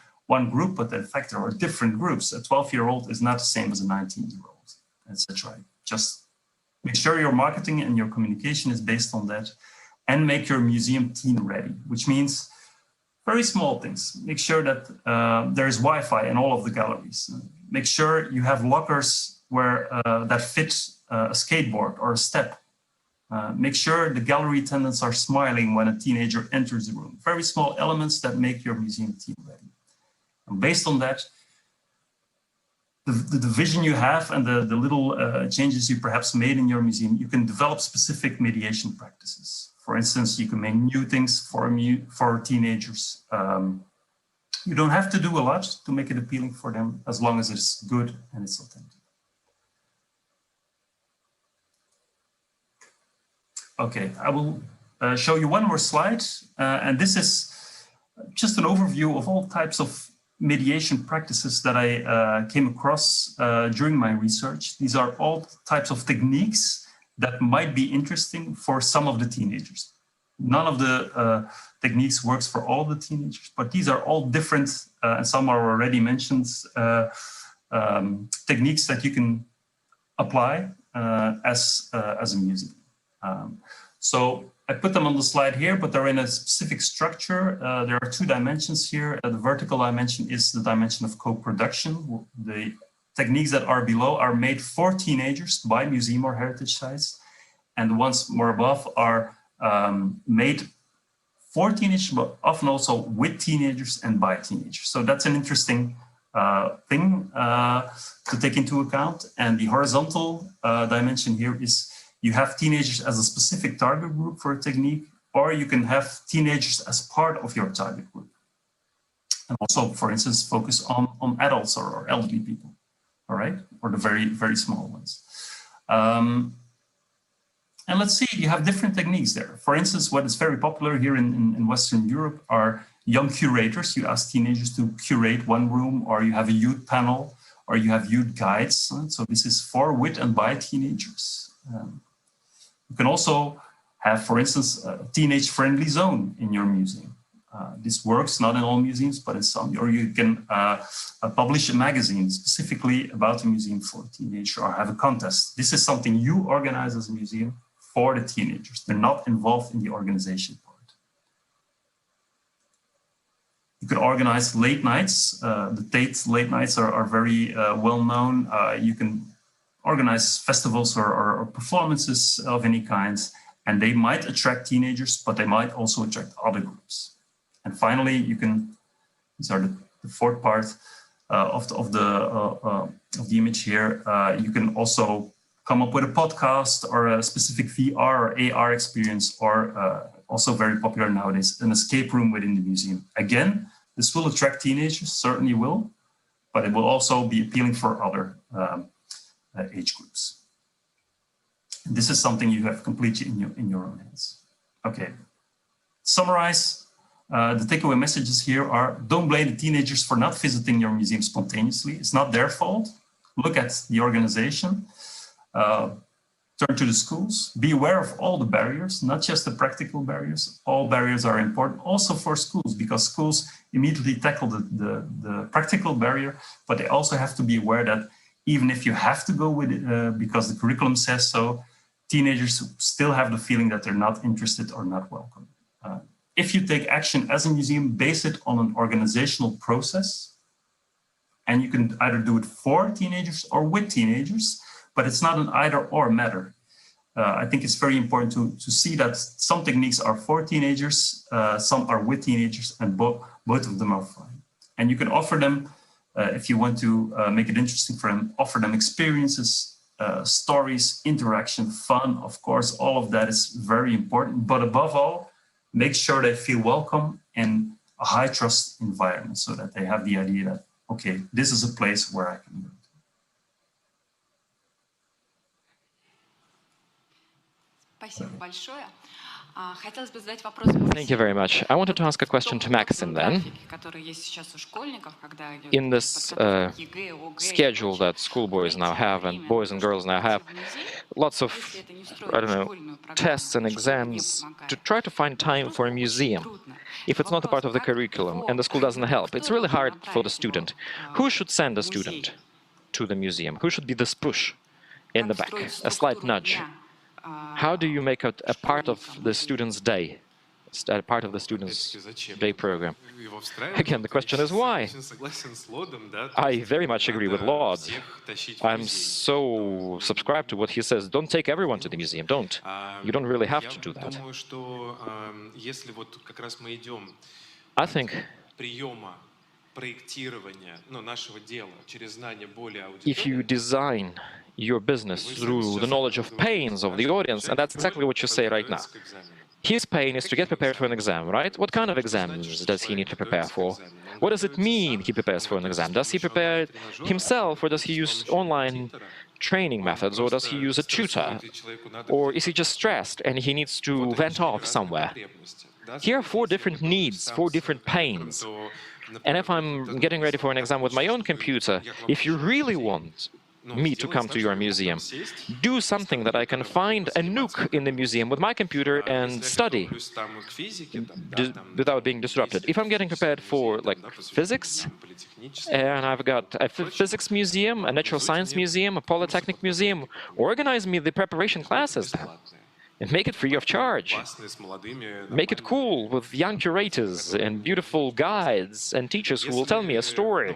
group, but in fact there are different groups. A 12-year-old is not the same as a 19-year-old, etc. Just make sure your marketing and your communication is based on that, and make your museum teen ready, which means very small things. Make sure that there is Wi-Fi in all of the galleries. Make sure you have lockers where that fit a skateboard or a step. Make sure the gallery attendants are smiling when a teenager enters the room. Very small elements that make your museum teen ready. And based on that, the vision you have and the little changes you perhaps made in your museum, you can develop specific mediation practices. For instance, you can make new things for teenagers. You don't have to do a lot to make it appealing for them, as long as it's good and it's authentic. Okay, I will show you one more slide. And this is just an overview of all types of mediation practices that I came across during my research. These are all types of techniques that might be interesting for some of the teenagers. None of the techniques works for all the teenagers, but these are all different, and some are already mentioned, techniques that you can apply as a museum. So I put them on the slide here, but they're in a specific structure. There are two dimensions here. The vertical dimension is the dimension of co-production. The techniques that are below are made for teenagers by museum or heritage sites. And the ones more above are made for teenagers, but often also with teenagers and by teenagers. So that's an interesting thing to take into account. And the horizontal dimension here is you have teenagers as a specific target group for a technique, or you can have teenagers as part of your target group. And also, for instance, focus on adults or elderly people, all right? Or the very, very small ones. And let's see, you have different techniques there. For instance, what is very popular here in Western Europe are young curators. You ask teenagers to curate one room, or you have a youth panel, or you have youth guides. So this is for, with, and by teenagers. You can also have, for instance, a teenage-friendly zone in your museum. This works not in all museums, but in some. Or you can publish a magazine specifically about a museum for teenagers, or have a contest. This is something you organize as a museum for the teenagers. They're not involved in the organization part. You could organize late nights. The Tate late nights are very well known. You can organize festivals or performances of any kinds, and they might attract teenagers, but they might also attract other groups. And finally, you can, these are the fourth part of the image here. You can also come up with a podcast or a specific VR or AR experience, or also very popular nowadays, an escape room within the museum. Again, this will attract teenagers, certainly will, but it will also be appealing for other age groups. And this is something you have completely in your own hands. Okay, summarize. The takeaway messages here are: don't blame the teenagers for not visiting your museum spontaneously. It's not their fault. Look at the organization. Turn to the schools. Be aware of all the barriers, not just the practical barriers. All barriers are important, also for schools, because schools immediately tackle the practical barrier, but they also have to be aware that even if you have to go with it because the curriculum says so, teenagers who still have the feeling that they're not interested or not welcome. If you take action as a museum, base it on an organizational process, and you can either do it for teenagers or with teenagers, but it's not an either-or matter. I think it's very important to see that some techniques are for teenagers, some are with teenagers, and both of them are fine. And you can offer them, if you want to make it interesting for them, offer them experiences, stories, interaction, fun. Of course, all of that is very important. But above all, make sure they feel welcome in a high trust environment so that they have the idea that, okay, this is a place where I can go. Thank you very much. I wanted to ask a question to Maxim then. In this schedule that schoolboys now have and boys and girls now have, lots of, I don't know, tests and exams to try to find time for a museum. If it's not a part of the curriculum and the school doesn't help, it's really hard for the student. Who should send a student to the museum? Who should be this push in the back, a slight nudge? How do you make it a part of the student's day, a part of the student's day program? Again, the question is why? I very much agree with Lord. I'm so subscribed to what he says. Don't take everyone to the museum. Don't. You don't really have to do that. I think if you design your business through the knowledge of pains of the audience, and that's exactly what you say right now. His pain is to get prepared for an exam, right? What kind of exams does he need to prepare for? What does it mean he prepares for an exam? Does he prepare himself, or does he use online training methods, or does he use a tutor? Or is he just stressed and he needs to vent off somewhere? Here are 4 different needs, 4 different pains. And if I'm getting ready for an exam with my own computer, if you really want me to come to your museum, do something that I can find a nook in the museum with my computer and study without being disrupted. If I'm getting prepared for like physics, and I've got a physics museum, a natural science museum, a polytechnic museum, organize me the preparation classes then. And make it free of charge. Make it cool with young curators and beautiful guides and teachers who will tell me a story.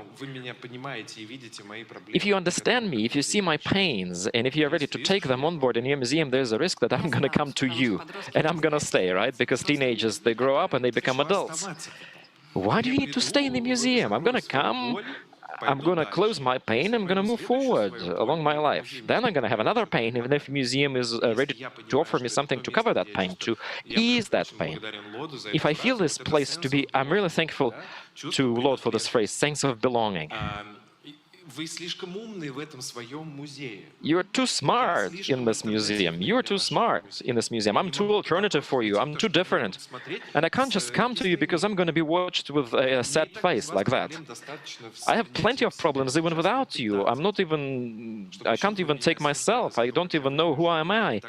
If you understand me, if you see my pains, and if you're ready to take them on board in your museum, there's a risk that I'm going to come to you and I'm going to stay, right? Because teenagers, they grow up and they become adults. Why do you need to stay in the museum? I'm going to come. I'm going to close my pain, I'm going to move forward along my life. Then I'm going to have another pain, even if the museum is ready to offer me something to cover that pain, to ease that pain. If I feel this place to be, I'm really thankful to Lord for this phrase, sense of belonging. You're too smart in this museum. You're too smart in this museum. I'm too alternative for you. I'm too different. And I can't just come to you because I'm going to be watched with a sad face like that. I have plenty of problems even without you. I can't even take myself. I don't even know who am I.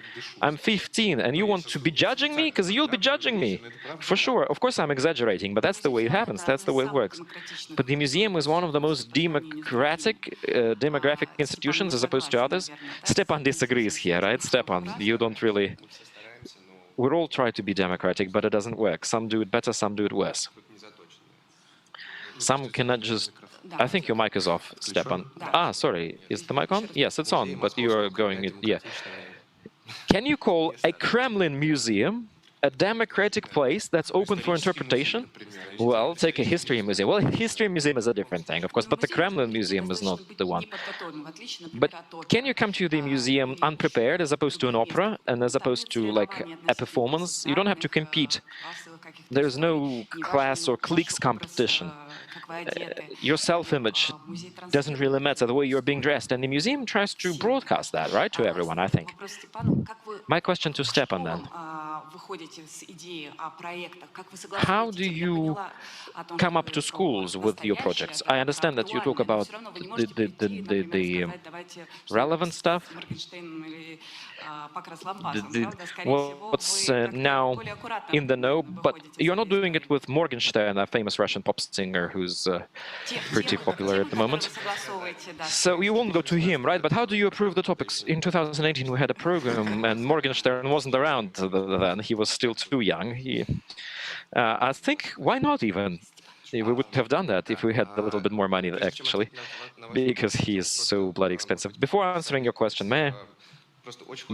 I'm 15 and you want to be judging me? Because you'll be judging me. For sure. Of course I'm exaggerating, but that's the way it happens. That's the way it works. But the museum is one of the most demographic institutions as opposed to others. Stepan disagrees here, right? Stepan, you don't really... We all try to be democratic, but it doesn't work. Some do it better, some do it worse. Some cannot just... I think your mic is off, Stepan. Ah, sorry. Is the mic on? Yes, it's on, but you're going... Yeah. Can you call a Kremlin museum a democratic place that's open for interpretation? Well, take a history museum. Well, a history museum is a different thing, of course, but the Kremlin museum is not the one. But can you come to the museum unprepared as opposed to an opera and as opposed to like a performance? You don't have to compete. There's no class or cliques competition. Your self-image doesn't really matter, the way you're being dressed, and the museum tries to broadcast that, right, to everyone, I think. My question to Stepan then. How do you come up to schools with your projects? I understand that you talk about the relevant stuff, what's now in the know, but you're not doing it with Morgenstern, a famous Russian pop singer who's pretty popular at the moment. So you won't go to him, right? But how do you approve the topics? In 2018 we had a program and Morgenstern wasn't around then. He was still too young. I think, why not even? We would have done that if we had a little bit more money, actually, because he is so bloody expensive. Before answering your question, may I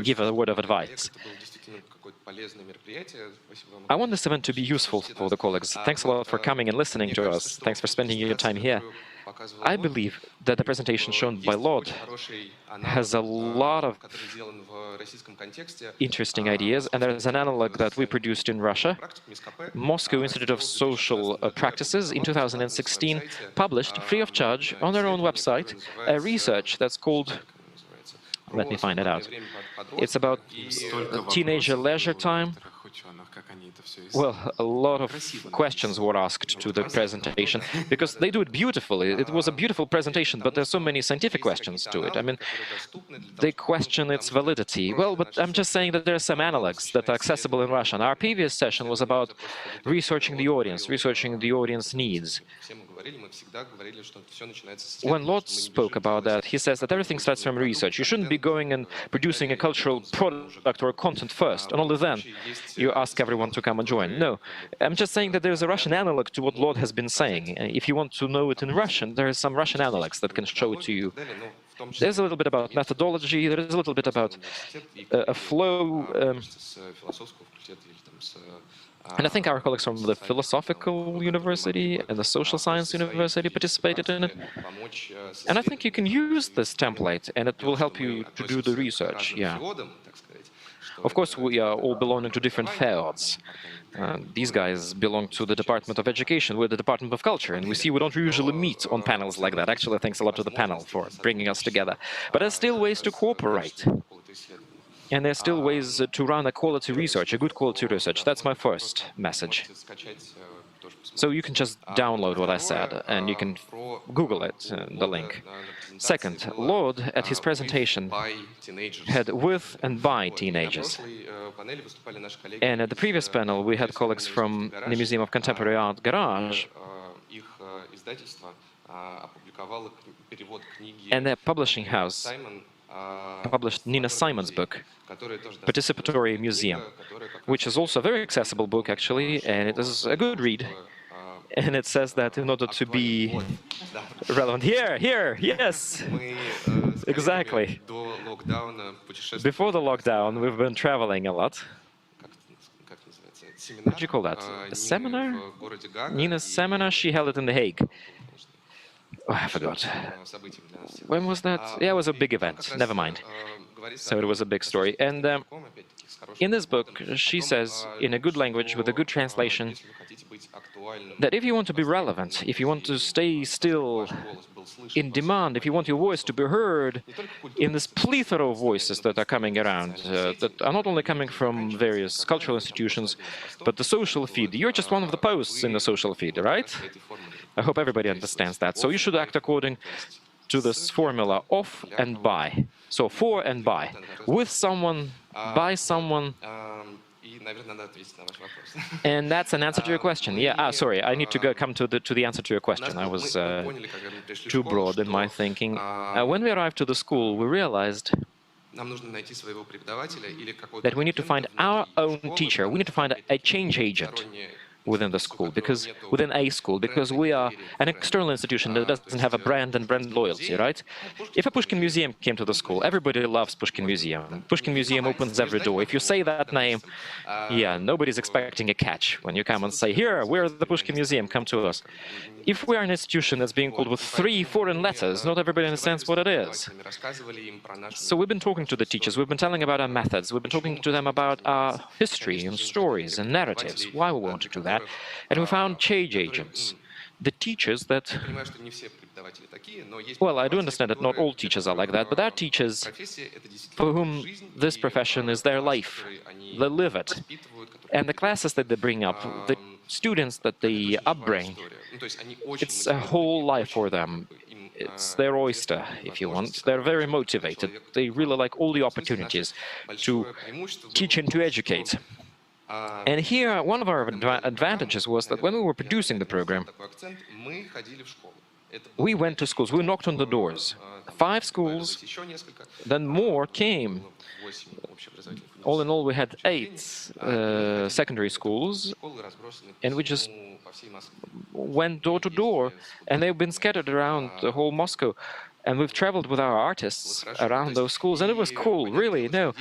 give a word of advice? I want this event to be useful for the colleagues. Thanks a lot for coming and listening to us. Thanks for spending your time here. I believe that the presentation shown by Lord has a lot of interesting ideas, and there's an analog that we produced in Russia. Moscow Institute of Social Practices in 2016 published, free of charge, on their own website, a research that's called, let me find it out. It's about teenager leisure time. Well, a lot of questions were asked to the presentation, because they do it beautifully. It was a beautiful presentation, but there's so many scientific questions to it. I mean, they question its validity. Well, but I'm just saying that there are some analogs that are accessible in Russian. Our previous session was about researching the audience needs. When Lord spoke about that, he says that everything starts from research. You shouldn't be going and producing a cultural product or content first, and only then you ask everyone to come and join. No, I'm just saying that there's a Russian analog to what Lord has been saying. If you want to know it in Russian, there are some Russian analogs that can show it to you. There's a little bit about methodology, there is a little bit about a flow, and I think our colleagues from the Philosophical University and the Social Science University participated in it. And I think you can use this template, and it will help you to do the research, yeah. Of course, we are all belonging to different fields. These guys belong to the Department of Education, we're the Department of Culture, and we see we don't usually meet on panels like that. Actually, thanks a lot to the panel for bringing us together. But there's still ways to cooperate. And there's still ways to run a quality research, a good quality research. That's my first message. So you can just download what I said, and you can Google it, the link. Second, Lord, at his presentation, had with and by teenagers. And at the previous panel, we had colleagues from the Museum of Contemporary Art Garage, and their publishing house published Nina Simon's book, Participatory Museum, which is also a very accessible book, actually, and it is a good read. And it says that in order to be relevant, here, yes, exactly. Before the lockdown, we've been traveling a lot. What do you call that? A seminar? Nina's seminar, she held it in The Hague. Oh, I forgot. When was that? Yeah, it was a big event. Never mind. So it was a big story. And in this book, she says, in a good language, with a good translation, that if you want to be relevant, if you want to stay still in demand, if you want your voice to be heard in this plethora of voices that are coming around, that are not only coming from various cultural institutions, but the social feed. You're just one of the posts in the social feed, right? I hope everybody understands that. So you should act according to this formula of and by. So for and by. With someone, by someone. And that's an answer to your question. Yeah, sorry, I need to come to the answer to your question. I was too broad in my thinking. When we arrived to the school, we realized that we need to find our own teacher. We need to find a change agent within the school, within a school, because we are an external institution that doesn't have a brand and brand loyalty, right? If a Pushkin Museum came to the school, everybody loves Pushkin Museum. Pushkin Museum opens every door. If you say that name, yeah, nobody's expecting a catch when you come and say, here, we're the Pushkin Museum, come to us. If we are an institution that's being called with 3 foreign letters, not everybody understands what it is. So we've been talking to the teachers, we've been telling about our methods, we've been talking to them about our history and stories and narratives, why we want to do that. And we found change agents, the teachers that Well, I do understand that not all teachers are like that, but there are teachers for whom this profession is their life. They live it. And the classes that they bring up, the students that they upbring, it's a whole life for them. It's their oyster, if you want. They're very motivated. They really like all the opportunities to teach and to educate. And here, one of our advantages was that when we were producing the program, we went to schools, we knocked on the doors. 5 schools, then more came. All in all, we had 8 secondary schools, and we just went door to door, and they've been scattered around the whole Moscow. And we've traveled with our artists around those schools, and it was cool, really. No,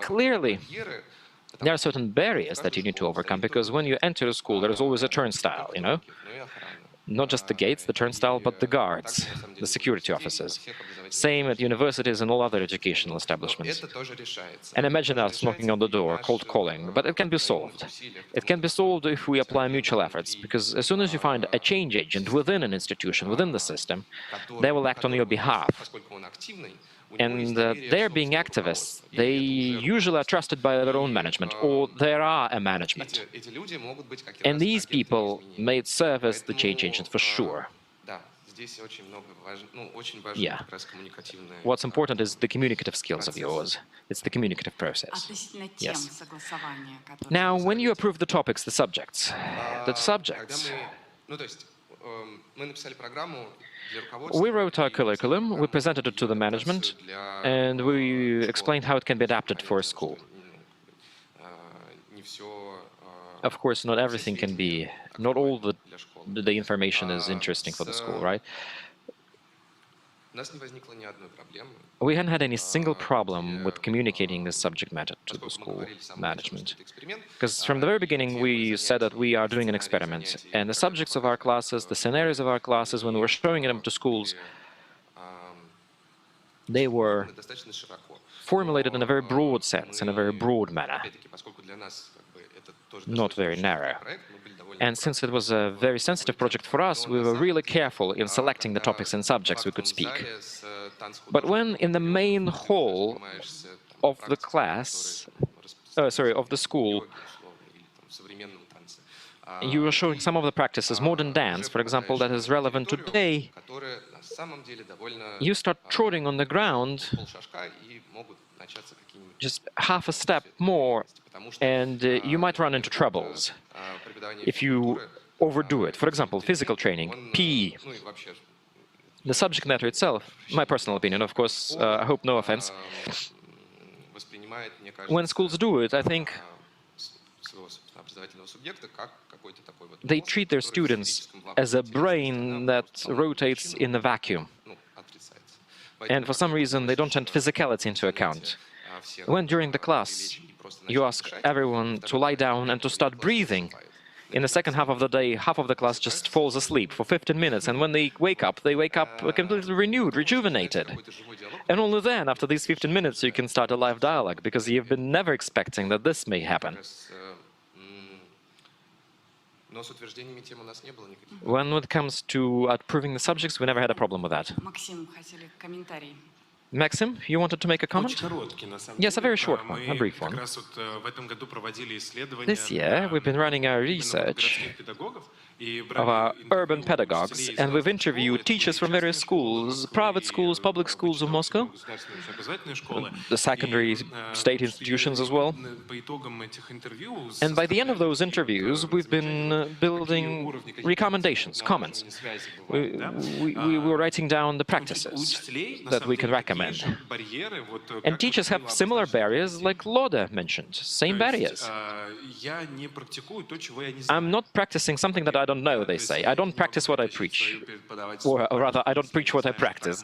clearly, there are certain barriers that you need to overcome, because when you enter a school, there is always a turnstile, you know? Not just the gates, the turnstile, but the guards, the security officers. Same at universities and all other educational establishments. And imagine us knocking on the door, cold calling, but it can be solved. It can be solved if we apply mutual efforts, because as soon as you find a change agent within an institution, within the system, they will act on your behalf. And they're being activists. They usually are trusted by their own management, or there are a management. And these people may serve as the change agents for sure. Yeah. What's important is the communicative skills of yours. It's the communicative process. Yes. Now, when you approve the topics, the subjects. We wrote our curriculum, we presented it to the management, and we explained how it can be adapted for a school. Of course, not everything can be, not all the information is interesting for the school, right? We hadn't had any single problem with communicating this subject matter to the school management. Because from the very beginning, we said that we are doing an experiment. And the subjects of our classes, the scenarios of our classes, when we were showing them to schools, they were formulated in a very broad sense, in a very broad manner, not very narrow. And since it was a very sensitive project for us, we were really careful in selecting the topics and subjects we could speak. But when in the main hall of the class, of the school, you were showing some of the practices, modern dance, for example, that is relevant today, you start trotting on the ground just half a step more, and you might run into troubles if you overdo it. For example, physical training, PE. The subject matter itself, my personal opinion, of course, I hope no offense. When schools do it, I think they treat their students as a brain that rotates in a vacuum. And for some reason, they don't take physicality into account. When during the class, you ask everyone to lie down and to start breathing, in the second half of the day, half of the class just falls asleep for 15 minutes, and when they wake up completely renewed, rejuvenated. And only then, after these 15 minutes, you can start a live dialogue, because you've been never expecting that this may happen. When it comes to approving the subjects, we never had a problem with that. Maxim, you wanted to make a comment? Yes, a very short one, a brief one. This year, we've been running our research of our urban pedagogues, and we've interviewed teachers from various schools, private schools, public schools of Moscow, the secondary state institutions as well. And by the end of those interviews, we've been building recommendations, comments. We were writing down the practices that we can recommend. And teachers have similar barriers, like Loda mentioned, same barriers. I'm not practicing something that I don't know, they say. I don't practice what I preach. Or rather, I don't preach what I practice.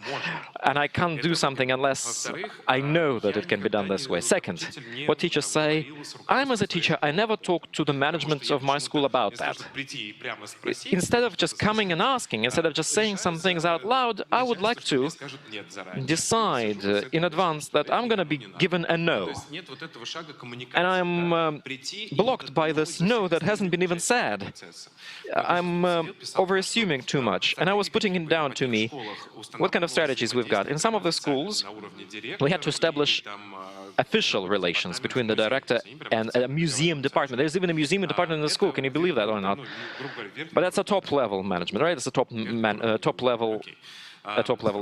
And I can't do something unless I know that it can be done this way. Second, what teachers say, I'm as a teacher, I never talk to the management of my school about that. Instead of just coming and asking, instead of just saying some things out loud, I would like to decide decide in advance that I'm going to be given a no. And I'm blocked by this no that hasn't been even said. I'm over-assuming too much. And I was putting it down to me what kind of strategies we've got. In some of the schools, we had to establish official relations between the director and a museum department. There's even a museum department in the school. Can you believe that or not? But that's a top-level management, right? It's a top-level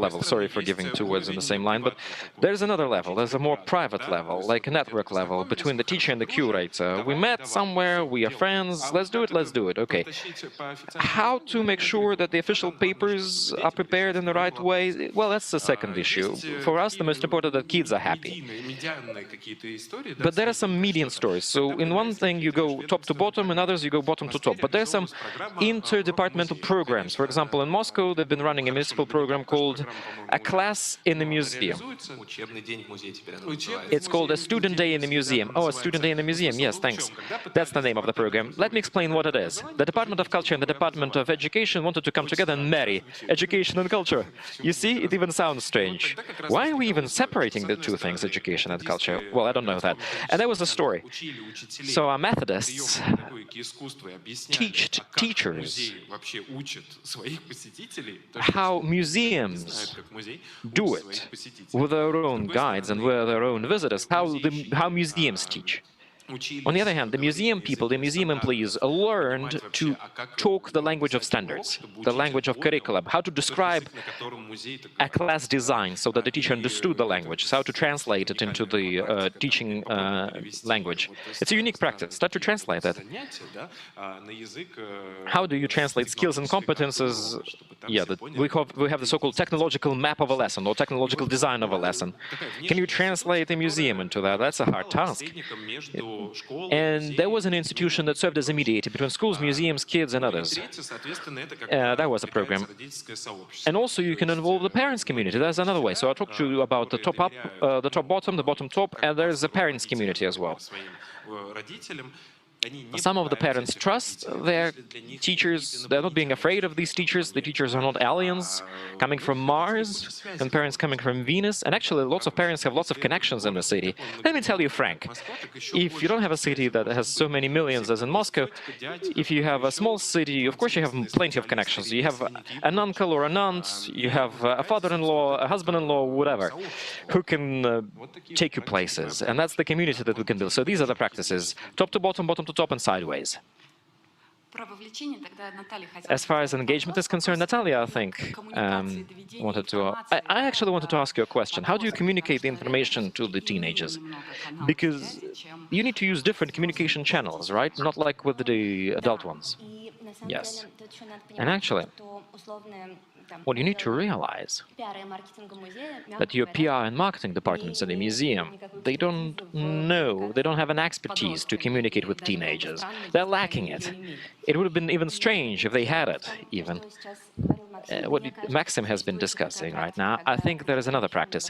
level. Sorry for giving two words in the same line, but there's another level. There's a more private level, like a network level between the teacher and the curator. We met somewhere, we are friends, let's do it, okay. How to make sure that the official papers are prepared in the right way? Well, that's the second issue. For us, the most important is that kids are happy. But there are some median stories. So in one thing you go top to bottom, in others you go bottom to top. But there are some interdepartmental programs. For example, in Moscow, they've been running a municipal program called A Class in the Museum. It's called A Student Day in the Museum. Oh, A Student Day in the Museum. Yes, thanks. That's the name of the program. Let me explain what it is. The Department of Culture and the Department of Education wanted to come together and marry education and culture. You see, it even sounds strange. Why are we even separating the two things, education and culture? Well, I don't know that. And there was a story. So our Methodists teach teachers how museums do it with their own guides and with their own visitors, how museums teach. On the other hand, the museum people, the museum employees learned to talk the language of standards, the language of curriculum, how to describe a class design so that the teacher understood the language, so how to translate it into the teaching language. It's a unique practice. Start to translate that. How do you translate skills and competences? Yeah, we have the so-called technological map of a lesson or technological design of a lesson. Can you translate a museum into that? That's a hard task. And there was an institution that served as a mediator between schools, museums, kids, and others. That was a program. And also you can involve the parents' community. That's another way. So I talked to you about the top-up, the top-bottom, the bottom-top, and there's the parents' community as well. Some of the parents trust their teachers. They're not being afraid of these teachers. The teachers are not aliens coming from Mars and parents coming from Venus. And actually, lots of parents have lots of connections in the city. Let me tell you, Frank, if you don't have a city that has so many millions as in Moscow, if you have a small city, of course you have plenty of connections. You have an uncle or an aunt, you have a father-in-law, a husband-in-law, whatever, who can take you places. And that's the community that we can build. So these are the practices, top to bottom to top, and sideways. As far as engagement is concerned, Natalia, I think, wanted to... I actually wanted to ask you a question. How do you communicate the information to the teenagers? Because you need to use different communication channels, right? Not like with the adult ones. Yes. And actually, what you need to realize that your PR and marketing departments at the museum, they don't know, they don't have an expertise to communicate with teenagers. They're lacking it. It would have been even strange if they had it, even. What Maxim has been discussing right now, I think there is another practice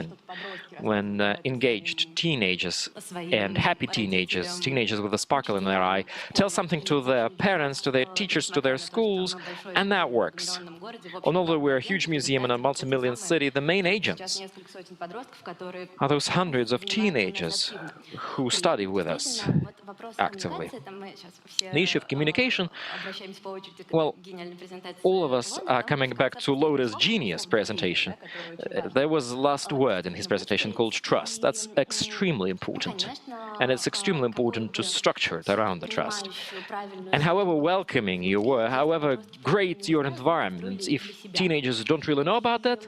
when engaged teenagers and happy teenagers, teenagers with a sparkle in their eye, tell something to their parents, to their teachers, to their schools, and that works. Although we're a huge museum in a multi-million city, the main agents are those hundreds of teenagers who study with us actively. The issue of communication, well, all of us are coming back to Loda's genius presentation. There was the last word in his presentation called trust. That's extremely important. And it's extremely important to structure it around the trust. And however welcoming you were, however great your environment, if teenagers don't really know about that,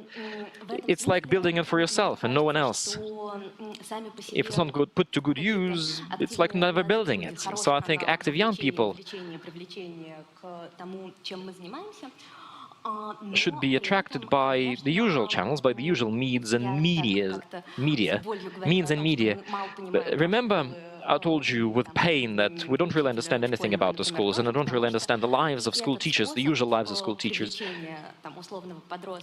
it's like building it for yourself and no one else. If it's not good, put to good use, it's like never building it. So I think active young people should be attracted by the usual channels, by the usual means and media. But remember, I told you with pain that we don't really understand anything about the schools, and I don't really understand the lives of school teachers, the usual lives of school teachers.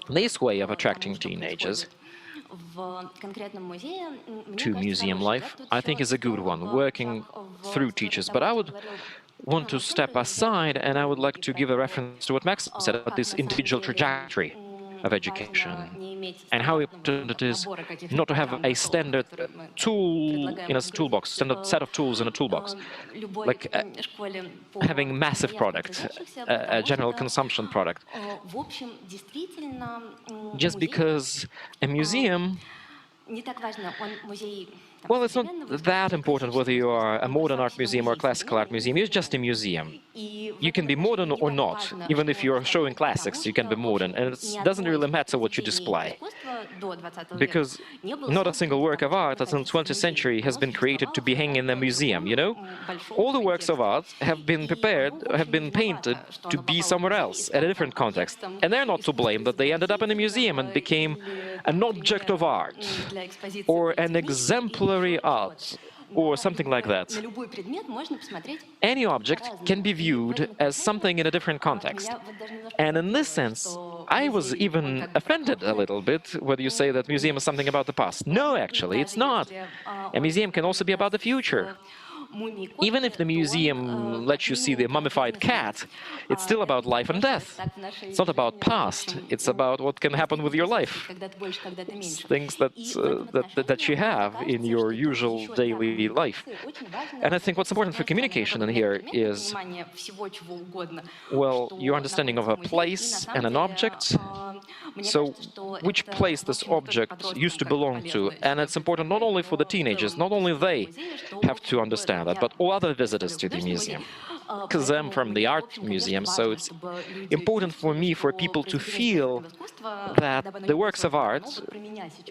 This way of attracting teenagers to museum life, I think, is a good one, working through teachers. But I would want to step aside, and I would like to give a reference to what Maxim said about this individual trajectory. of education, and how important it is not to have a standard tool in a toolbox, standard set of tools in a toolbox, like having massive product, a general consumption product. Just because a museum, well, it's not that important whether you are a modern art museum or a classical art museum. It's just a museum. You can be modern or not. Even if you're showing classics, you can be modern. And it doesn't really matter what you display. Because not a single work of art until the 20th century has been created to be hanging in a museum, you know? All the works of art have been prepared, have been painted to be somewhere else, at a different context. And they're not to blame that they ended up in a museum and became an object of art, or an exemplary art, or something like that. Any object can be viewed as something in a different context. And in this sense, I was even offended a little bit whether you say that museum is something about the past. No, actually, it's not. A museum can also be about the future. Even if the museum lets you see the mummified cat, it's still about life and death. It's not about past. It's about what can happen with your life. It's things that you have in your usual daily life. And I think what's important for communication in here is, well, your understanding of a place and an object. So which place this object used to belong to. And it's important not only for the teenagers, not only they have to understand that, but all other visitors to the museum. Because I'm from the art museum, so it's important for me, for people to feel that the works of art,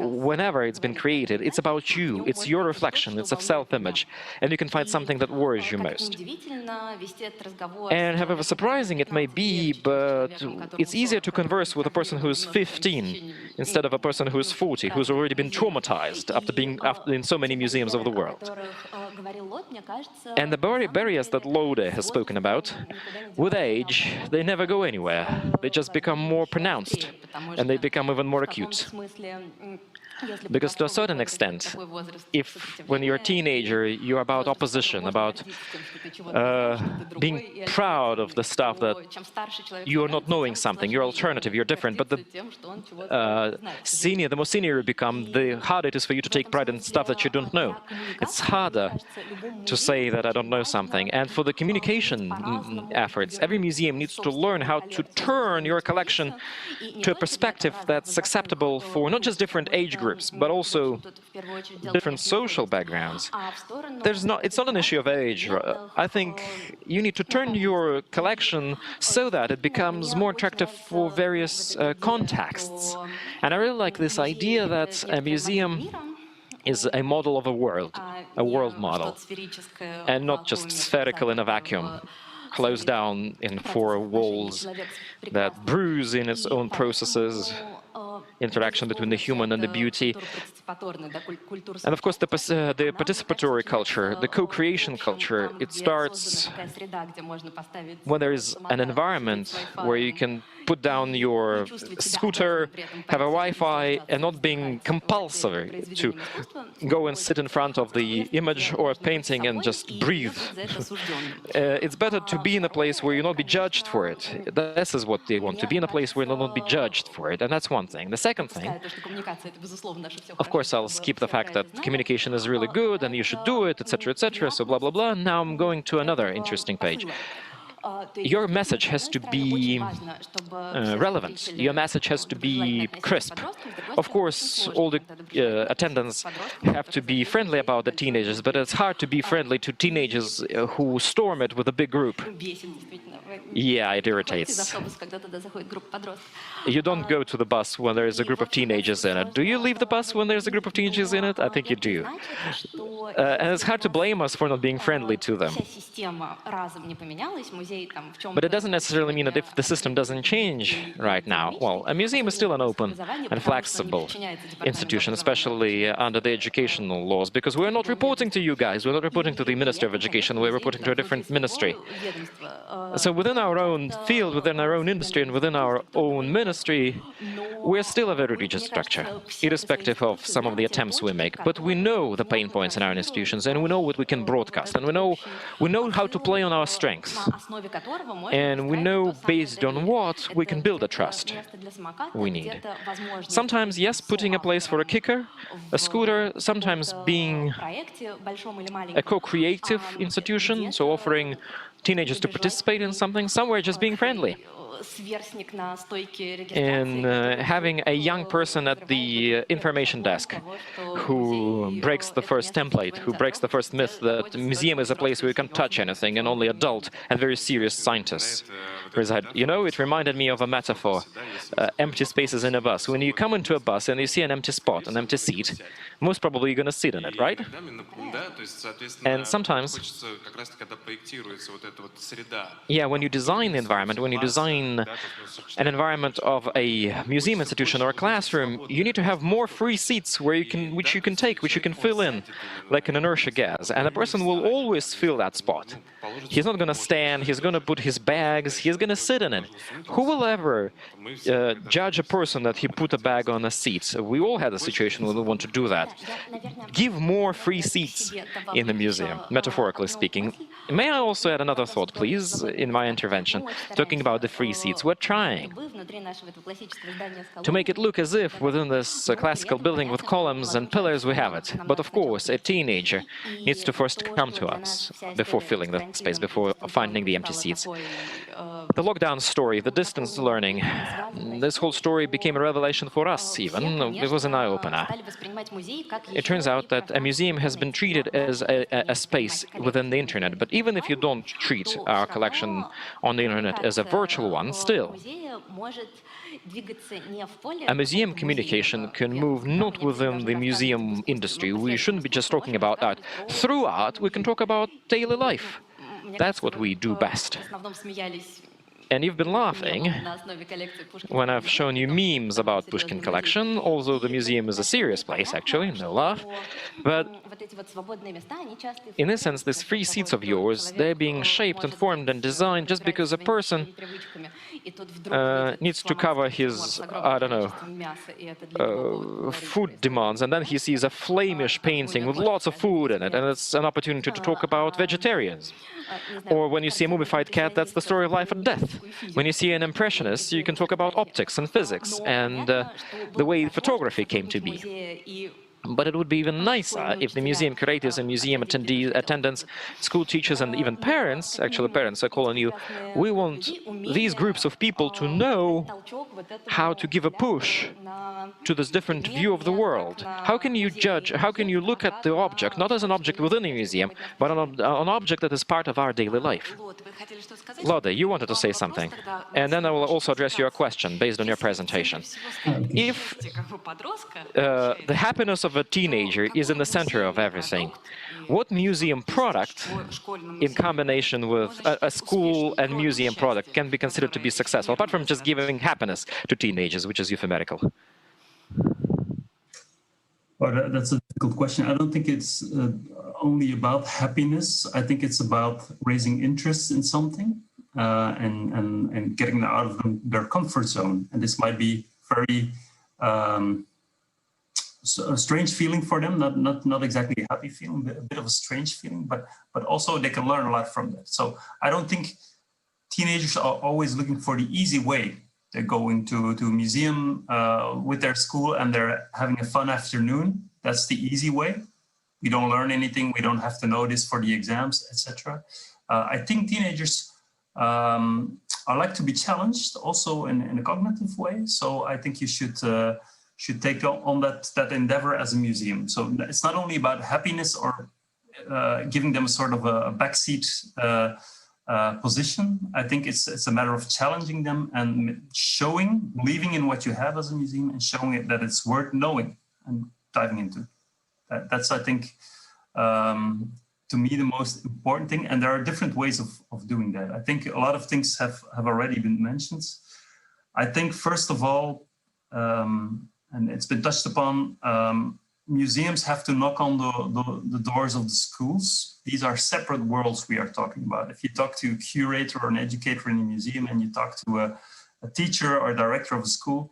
whenever it's been created, it's about you, it's your reflection, it's a self-image, and you can find something that worries you most. And however surprising it may be, but it's easier to converse with a person who's 15 instead of a person who's 40, who's already been traumatized after being in so many museums of the world. And the barriers that Lode has spoken about, with age, they never go anywhere. They just become more pronounced, and they become even more acute. Because to a certain extent, if when you're a teenager, you're about opposition, about being proud of the stuff that you're not knowing something, you're alternative, you're different, but the more senior you become, the harder it is for you to take pride in stuff that you don't know. It's harder to say that I don't know something. And for the communication efforts, every museum needs to learn how to turn your collection to a perspective that's acceptable for not just different age groups, but also different social backgrounds. It's not an issue of age. I think you need to turn your collection so that it becomes more attractive for various contexts. And I really like this idea that a museum is a model of a world model, and not just spherical in a vacuum, closed down in four walls that bruise in its own processes, interaction between the human and the beauty. And of course, the participatory culture, the co-creation culture, it starts when there is an environment where you can put down your scooter, have a Wi-Fi, and not being compulsory to go and sit in front of the image or a painting and just breathe. It's better to be in a place where you'll not be judged for it. This is what they want, to be in a place where you'll not be judged for it. And that's one thing. The second thing, of course, I'll skip the fact that communication is really good and you should do it, etc., so blah, blah, blah. Now I'm going to another interesting page. Your message has to be relevant. Your message has to be crisp. Of course, all the attendants have to be friendly about the teenagers, but it's hard to be friendly to teenagers who storm it with a big group. Yeah, it irritates. You don't go to the bus when there is a group of teenagers in it. Do you leave the bus when there's a group of teenagers in it? I think you do. And it's hard to blame us for not being friendly to them. But it doesn't necessarily mean that if the system doesn't change right now, well, a museum is still an open and flexible institution, especially under the educational laws, because we're not reporting to you guys, we're not reporting to the Ministry of Education, we're reporting to a different ministry. So within our own field, within our own industry, and within our own ministry, we're still a very rigid structure, irrespective of some of the attempts we make. But we know the pain points in our institutions, and we know what we can broadcast, and we know how to play on our strengths. And we know based on what we can build the trust we need. Sometimes, yes, putting a place for a kicker, a scooter, sometimes being a co-creative institution, so offering teenagers to participate in something, somewhere just being friendly. And having a young person at the information desk who breaks the first template, who breaks the first myth that the museum is a place where you can touch anything and only adult and very serious scientists reside. You know, it reminded me of a metaphor, empty spaces in a bus. When you come into a bus and you see an empty spot, an empty seat, most probably you're going to sit in it, right? And sometimes, yeah, when you design the environment, when you design an environment of a museum institution or a classroom, you need to have more free seats where which you can take, which you can fill in, like an inertia gas. And a person will always fill that spot. He's not going to stand, he's going to put his bags, he's going to sit in it. Who will ever judge a person that he put a bag on a seat? We all had a situation where we want to do that. Give more free seats in the museum, metaphorically speaking. May I also add another thought, please, in my intervention, talking about the free seats. We're trying to make it look as if within this classical building with columns and pillars we have it. But of course, a teenager needs to first come to us before filling the space, before finding the empty seats. The lockdown story, the distance learning, this whole story became a revelation for us even. It was an eye-opener. It turns out that a museum has been treated as a space within the internet, but even if you don't treat our collection on the internet as a virtual one, still, a museum communication can move not within the museum industry. We shouldn't be just talking about art. Through art, we can talk about daily life. That's what we do best. And you've been laughing when I've shown you memes about Pushkin collection, although the museum is a serious place, actually, no laugh. But in a sense, these free seats of yours, they're being shaped and formed and designed just because a person needs to cover his, I don't know, food demands, and then he sees a flamish painting with lots of food in it, and it's an opportunity to talk about vegetarians. Or when you see a mummified cat, that's the story of life and death. When you see an impressionist, you can talk about optics and physics and the way photography came to be. But it would be even nicer if the museum curators and museum attendants, school teachers and even parents, actually parents are calling you, we want these groups of people to know how to give a push to this different view of the world. How can you judge, how can you look at the object, not as an object within a museum, but an object that is part of our daily life? Lode, you wanted to say something, and then I will also address your question based on your presentation. If the happiness of a teenager is in the center of everything, what museum product, in combination with a school and museum product, can be considered to be successful, apart from just giving happiness to teenagers, which is euphemerical? Well, that's a difficult question. I don't think it's only about happiness. I think it's about raising interest in something and getting them out of their comfort zone. And this might be very a strange feeling for them, not exactly a happy feeling, but a bit of a strange feeling, but also they can learn a lot from that. So I don't think teenagers are always looking for the easy way. They're going to a museum with their school and they're having a fun afternoon. That's the easy way. We don't learn anything. We don't have to know this for the exams, etc. I think teenagers are like to be challenged also in a cognitive way. So I think you should take on that endeavor as a museum. So it's not only about happiness or giving them a sort of a backseat position. I think it's a matter of challenging them and believing in what you have as a museum and showing it that it's worth knowing and diving into. That's, I think, to me, the most important thing. And there are different ways of doing that. I think a lot of things have already been mentioned. I think, first of all, and it's been touched upon, museums have to knock on the doors of the schools. These are separate worlds we are talking about. If you talk to a curator or an educator in a museum and you talk to a teacher or a director of a school,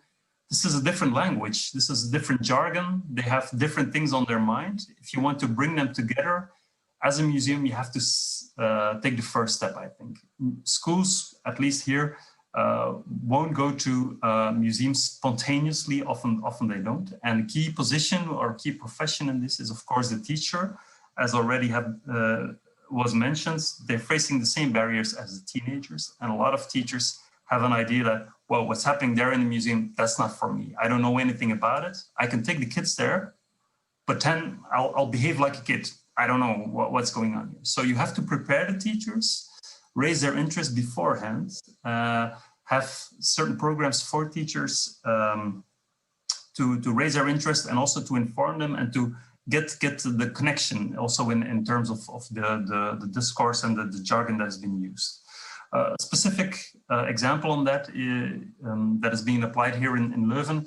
this is a different language. This is a different jargon. They have different things on their mind. If you want to bring them together, as a museum, you have to take the first step, I think. Schools, at least here, won't go to museums spontaneously. Often they don't. And a key position or key profession in this is, of course, the teacher. As already was mentioned, they're facing the same barriers as the teenagers. And a lot of teachers have an idea that, well, what's happening there in the museum, that's not for me. I don't know anything about it. I can take the kids there, but then I'll behave like a kid. I don't know what's going on here. So you have to prepare the teachers, raise their interest beforehand, have certain programs for teachers to raise their interest and also to inform them and to get the connection also in terms of the discourse and the jargon that has been used. A specific example on that that is being applied here in Leuven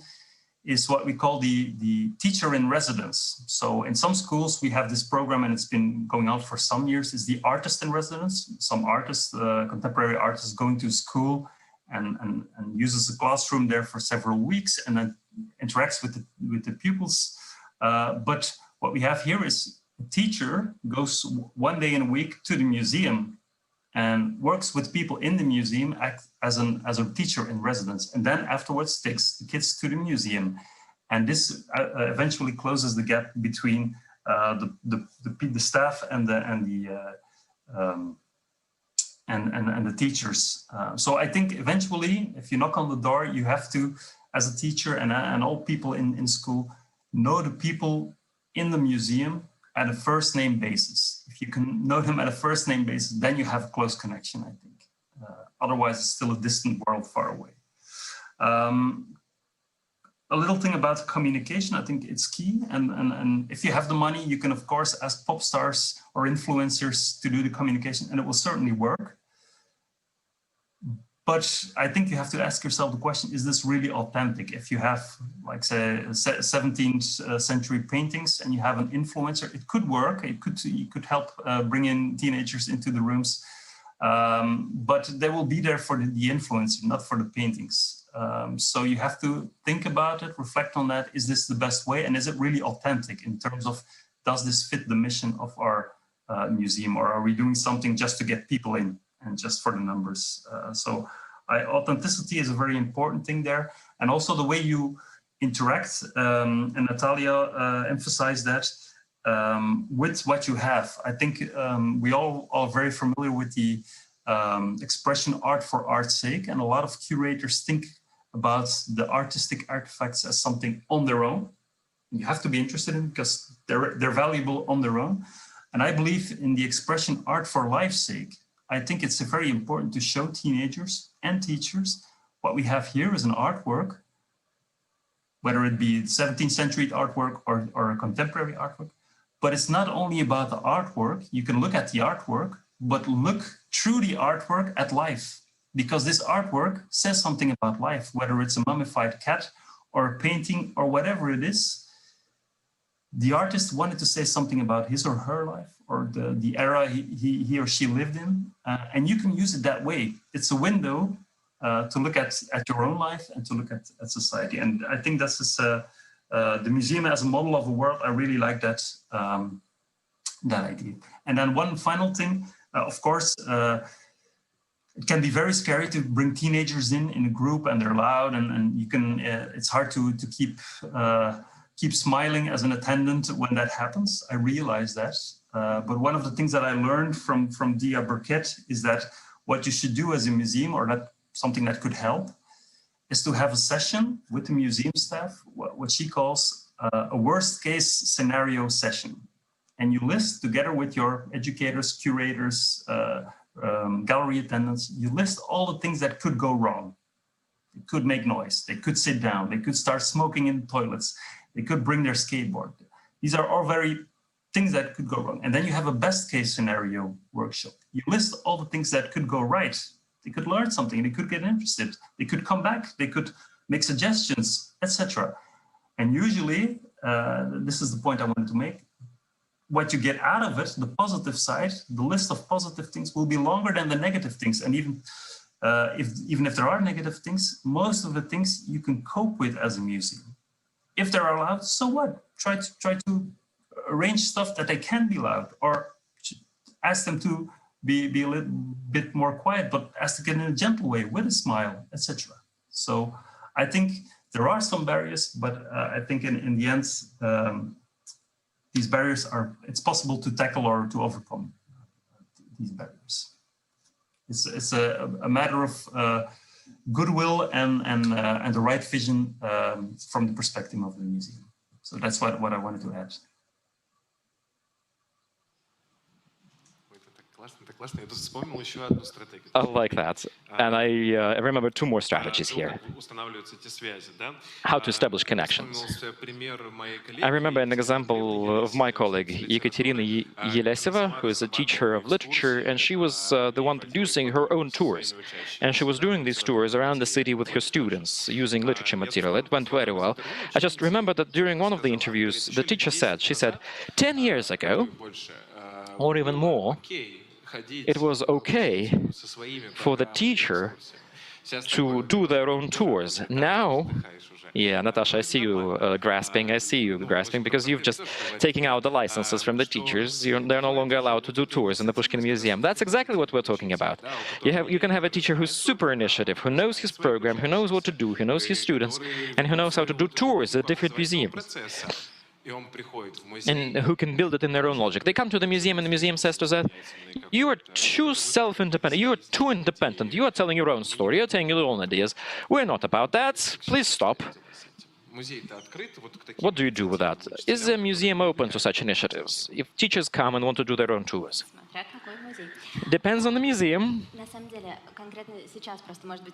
is what we call the teacher in residence. So in some schools, we have this program and it's been going on for some years, is the artist in residence. Some artists, contemporary artists going to school and uses the classroom there for several weeks and then interacts with the pupils. But what we have here is a teacher goes one day in a week to the museum and works with people in the museum as a teacher in residence, and then afterwards takes the kids to the museum, and this eventually closes the gap between the staff and the teachers. So I think eventually, if you knock on the door, you have to, as a teacher and all people in school, know the people in the museum at a first name basis. If you can know them at a first name basis, then you have a close connection, I think. Otherwise, it's still a distant world far away. A little thing about communication, I think it's key. And if you have the money, you can, of course, ask pop stars or influencers to do the communication, and it will certainly work. But I think you have to ask yourself the question, is this really authentic? If you have, like, say, 17th century paintings and you have an influencer, it could work. It could help bring in teenagers into the rooms. But they will be there for the influencer, not for the paintings. So you have to think about it, reflect on that. Is this the best way? And is it really authentic in terms of, does this fit the mission of our museum? Or are we doing something just to get people in and just for the numbers? So authenticity is a very important thing there. And also the way you interact, and Natalia emphasized that, with what you have. I think we all are very familiar with the expression art for art's sake, and a lot of curators think about the artistic artifacts as something on their own. You have to be interested in because they're valuable on their own. And I believe in the expression art for life's sake. I think it's very important to show teenagers and teachers what we have here is an artwork, whether it be 17th century artwork or a contemporary artwork. But it's not only about the artwork. You can look at the artwork, but look through the artwork at life, because this artwork says something about life, whether it's a mummified cat or a painting or whatever it is. The artist wanted to say something about his or her life or the era he or she lived in. And you can use it that way. It's a window to look at your own life and to look at society. And I think that's just, the museum as a model of a world. I really like that, that idea. And then one final thing, of course, it can be very scary to bring teenagers in a group and they're loud and you can, it's hard to keep smiling as an attendant when that happens. I realize that. But one of the things that I learned from Dia Burkett is that what you should do as a museum, or that something that could help, is to have a session with the museum staff, what she calls a worst case scenario session. And you list together with your educators, curators, gallery attendants, you list all the things that could go wrong. They could make noise, they could sit down, they could start smoking in the toilets, they could bring their skateboard. These are all very things that could go wrong. And then you have a best case scenario workshop. You list all the things that could go right. They could learn something, they could get interested, they could come back, they could make suggestions, etc. And usually, this is the point I wanted to make, what you get out of it, the positive side, the list of positive things will be longer than the negative things. And even if there are negative things, most of the things you can cope with as a museum. If they're allowed, so what? Try to arrange stuff that they can be loud, or ask them to be a little bit more quiet, but ask them in a gentle way, with a smile, etc. So I think there are some barriers, but I think in the end, these barriers it's possible to tackle or to overcome these barriers. It's a matter of goodwill and the right vision from the perspective of the museum. So that's what I wanted to add. I like that. And I remember two more strategies here. How to establish connections. I remember an example of my colleague, Ekaterina Yeleseva, who is a teacher of literature, and she was the one producing her own tours. And she was doing these tours around the city with her students, using literature material. It went very well. I just remember that during one of the interviews, the teacher said, 10 years ago, or even more, it was okay for the teacher to do their own tours. Now, yeah, Natasha, I see you grasping. I see you grasping because you've just taken out the licenses from the teachers. They're no longer allowed to do tours in the Pushkin Museum. That's exactly what we're talking about. You can have a teacher who's super initiative, who knows his program, who knows what to do, who knows his students, and who knows how to do tours at different museums. And who can build it in their own logic. They come to the museum and the museum says to them, you are too self-independent, you are too independent, you are telling your own story, you're telling your own ideas. We're not about that, please stop. What do you do with that? Is the museum open to such initiatives? If teachers come and want to do their own tours? Depends on the museum.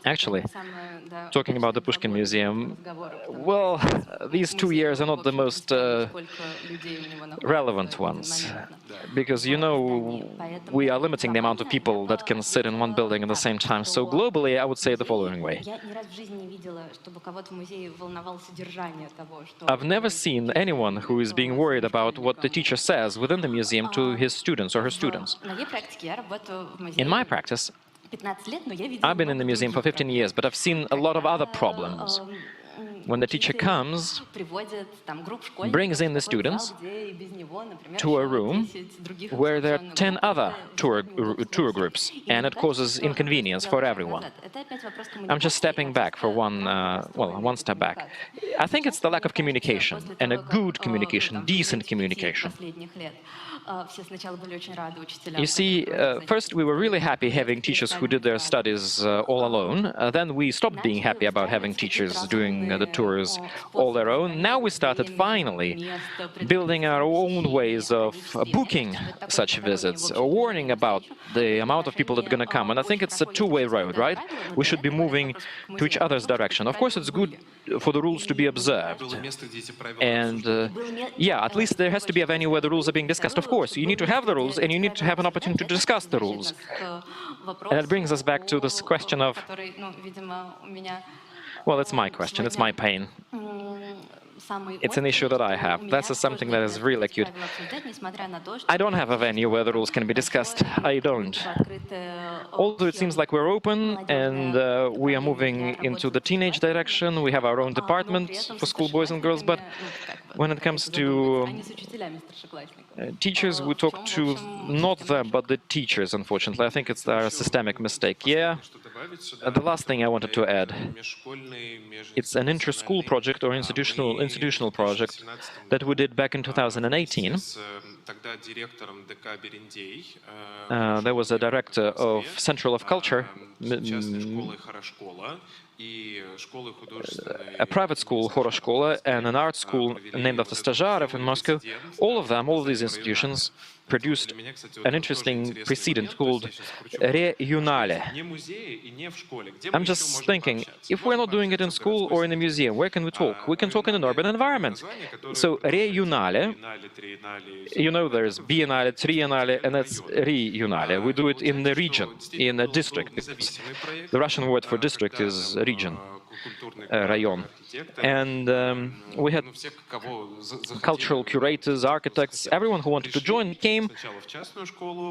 Actually, talking about the Pushkin Museum, well, these 2 years are not the most relevant ones. Because, you know, we are limiting the amount of people that can sit in one building at the same time. So globally, I would say the following way. I've never seen anyone who is being worried about what the teacher says within the museum to his students or her students. In my practice, I've been in the museum for 15 years, but I've seen a lot of other problems. When the teacher comes, brings in the students to a room where there are 10 other tour groups, and it causes inconvenience for everyone. I'm just stepping back for one step back. I think it's the lack of communication, and a good communication, decent communication. You see, first we were really happy having teachers who did their studies all alone. Then we stopped being happy about having teachers doing the tours all their own. Now we started finally building our own ways of booking such visits, warning about the amount of people that are going to come. And I think it's a two-way road, right? We should be moving to each other's direction. Of course, it's good for the rules to be observed. And yeah, at least there has to be a venue where the rules are being discussed. Of course, you need to have the rules, and you need to have an opportunity to discuss the rules. And that brings us back to this question of, well, it's my question, it's my pain. It's an issue that I have. That's something that is really acute. I don't have a venue where the rules can be discussed. I don't. Although it seems like we're open and we are moving into the teenage direction, we have our own department for schoolboys and girls, but when it comes to teachers, we talk to not them, but the teachers, unfortunately. I think it's a systemic mistake. Yeah. The last thing I wanted to add, it's an inter-school project or institutional project that we did back in 2018. There was a director of Central of Culture, a private school, Horoshkola, and an art school named after Stajarov in Moscow. All of these institutions produced an interesting precedent called Re-Yunale. I'm just thinking, if we're not doing it in school or in a museum, where can we talk? We can talk in an urban environment. So Re-Yunale, you know, there's Biennale, Triennale, and that's Re-Yunale. We do it in the region, in a district. The Russian word for district is region, rayon. And we had cultural curators, architects, everyone who wanted to join came.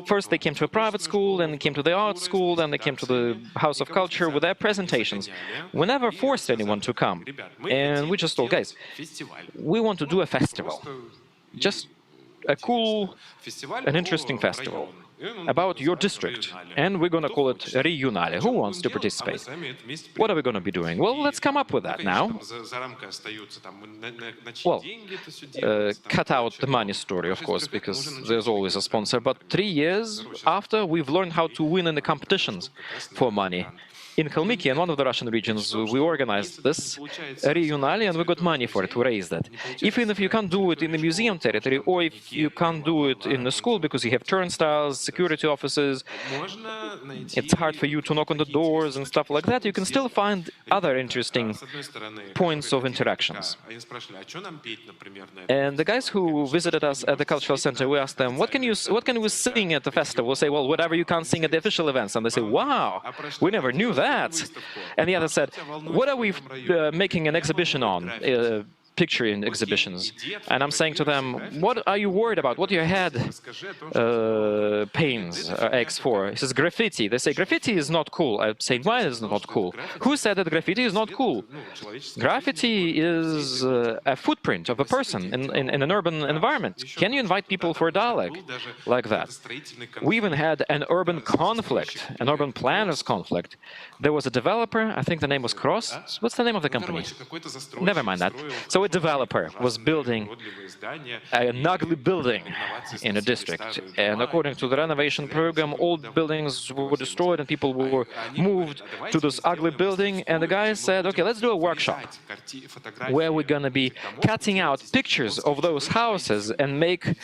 First they came to a private school, then they came to the art school, then they came to the House of Culture with their presentations. We never forced anyone to come. And we just told, guys, we want to do a festival. Just a cool, an interesting festival. about your district, and we're going to call it Regionale. Who wants to participate? What are we going to be doing? Well, let's come up with that now. Well, cut out the money story, of course, because there's always a sponsor. But 3 years after, we've learned how to win in the competitions for money. In Kalmykia, in one of the Russian regions, we organized this Regionale, and we got money for it, we raised it. Even if you can't do it in the museum territory, or if you can't do it in the school because you have turnstiles, security officers, it's hard for you to knock on the doors and stuff like that, you can still find other interesting points of interactions. And the guys who visited us at the cultural center, we asked them, what can we sing at the festival? We'll say, well, whatever you can't sing at the official events. And they say, wow, we never knew that. And the other said, what are we making an exhibition on? Picturing exhibitions. And I'm saying to them, what are you worried about? What your head pains aches for? He says, graffiti. They say, graffiti is not cool. I say, why is it not cool? Who said that graffiti is not cool? Graffiti is a footprint of a person in an urban environment. Can you invite people for a dialogue like that? We even had an urban conflict, an urban planners conflict. There was a developer, I think the name was Cross. What's the name of the company? Never mind that. So a developer was building an ugly building in a district, and according to the renovation program, old buildings were destroyed and people were moved to this ugly building, and the guy said, okay, let's do a workshop where we're gonna be cutting out pictures of those houses and make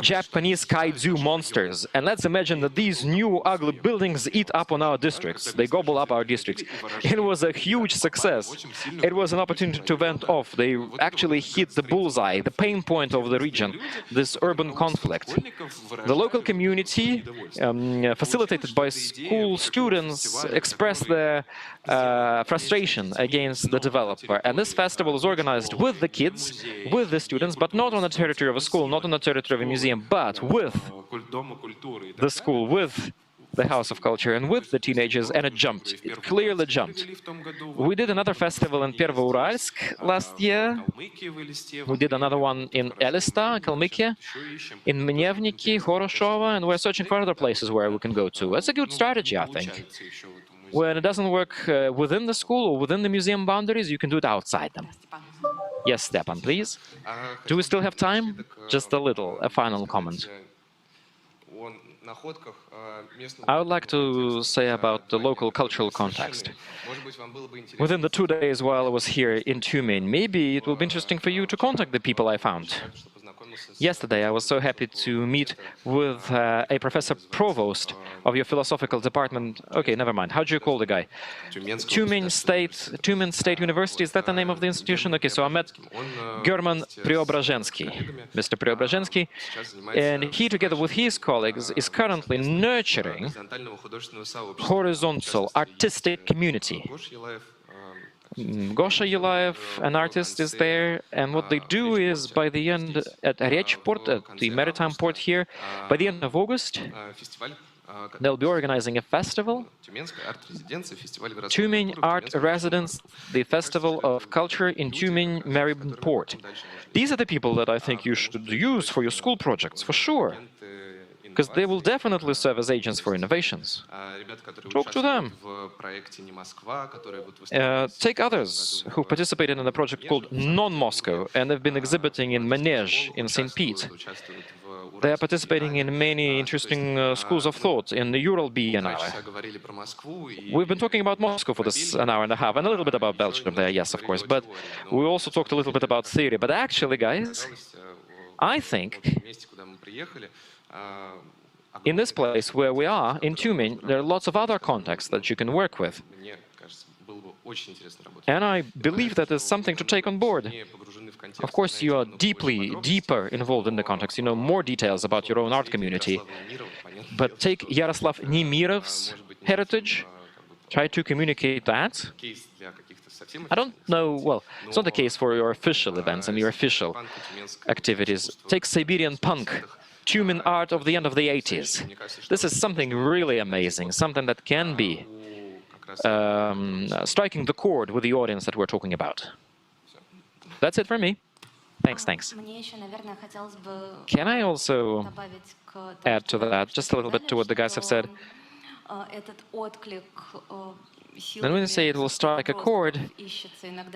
Japanese kaiju monsters, and let's imagine that these new ugly buildings eat up on our districts, they gobble up our districts. It was a huge success. It was an opportunity to vent off. They actually hit the bullseye, the pain point of the region, this urban conflict. The local community, facilitated by school students, expressed their frustration against the developer. And this festival is organized with the kids, with the students, but not on the territory of a school, not on the territory of a museum, but with the school, with the House of Culture, and with the teenagers, and it jumped. It clearly jumped. We did another festival in Pervouralsk last year. We did another one in Elista, Kalmykia, in Mnevniki, Horoshovo, and we're searching for other places where we can go to. It's a good strategy, I think. When it doesn't work within the school or within the museum boundaries, you can do it outside them. Yes, Stepan, please. Do we still have time? Just a little, a final comment. I would like to say about the local cultural context. Within the 2 days while I was here in Tyumen, maybe it will be interesting for you to contact the people I found. Yesterday, I was so happy to meet with a professor provost of your philosophical department. Okay, never mind. How do you call the guy? Tyumen State University, is that the name of the institution? Okay, so I met German Preobrazhensky, Mr. Preobrazhensky, and he, together with his colleagues, is currently nurturing horizontal artistic community. Gosha Yelayev, an artist, is there, and what they do is, by the end, at Rechport, at the maritime port here, by the end of August, they'll be organizing a festival, Tyumen Art Residence, the Festival of Culture in Tyumen Maritime Port. These are the people that I think you should use for your school projects, for sure, because they will definitely serve as agents for innovations. Talk to them. Take others who participated in a project called Non-Moscow, and they've been exhibiting in Manege in St. Pete. They are participating in many interesting schools of thought in the Ural Biennale. We've been talking about Moscow for this an hour and a half, and a little bit about Belgium there, yes, of course, but we also talked a little bit about theory. But actually, guys, I think in this place where we are, in Tyumen, there are lots of other contexts that you can work with. And I believe that there's something to take on board. Of course, you are deeper involved in the context. You know more details about your own art community. But take Yaroslav Nemirov's heritage, try to communicate that. I don't know, well, it's not the case for your official events and your official activities. Take Siberian punk, Tyumen art of the end of the 80s. This is something really amazing, something that can be striking the chord with the audience that we're talking about. That's it for me. Thanks. Can I also add to that, just a little bit to what the guys have said? And when you say it will strike a chord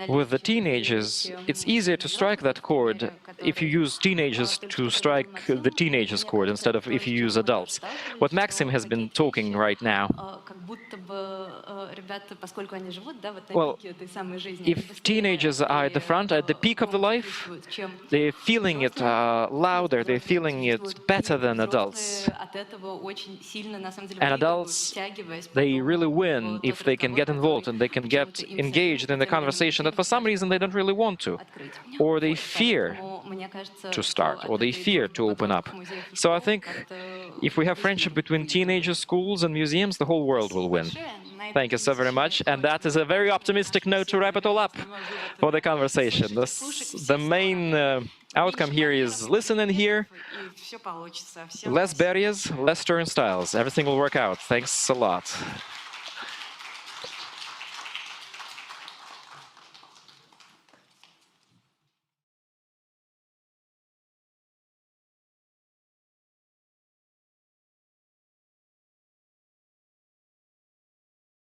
with the teenagers, it's easier to strike that chord if you use teenagers to strike the teenagers chord instead of if you use adults. What Maxim has been talking right now, well, if teenagers are at the front, at the peak of the life, they're feeling it louder, they're feeling it better than adults. And adults, they really win if they can get involved and they can get engaged in the conversation that for some reason they don't really want to, or they fear to start, or they fear to open up. So I think if we have friendship between teenagers, schools and museums, the whole world will win. Thank you so very much. And that is a very optimistic note to wrap it all up for the conversation. The main outcome here is listen and hear, less barriers, less turnstiles. Everything will work out. Thanks a lot.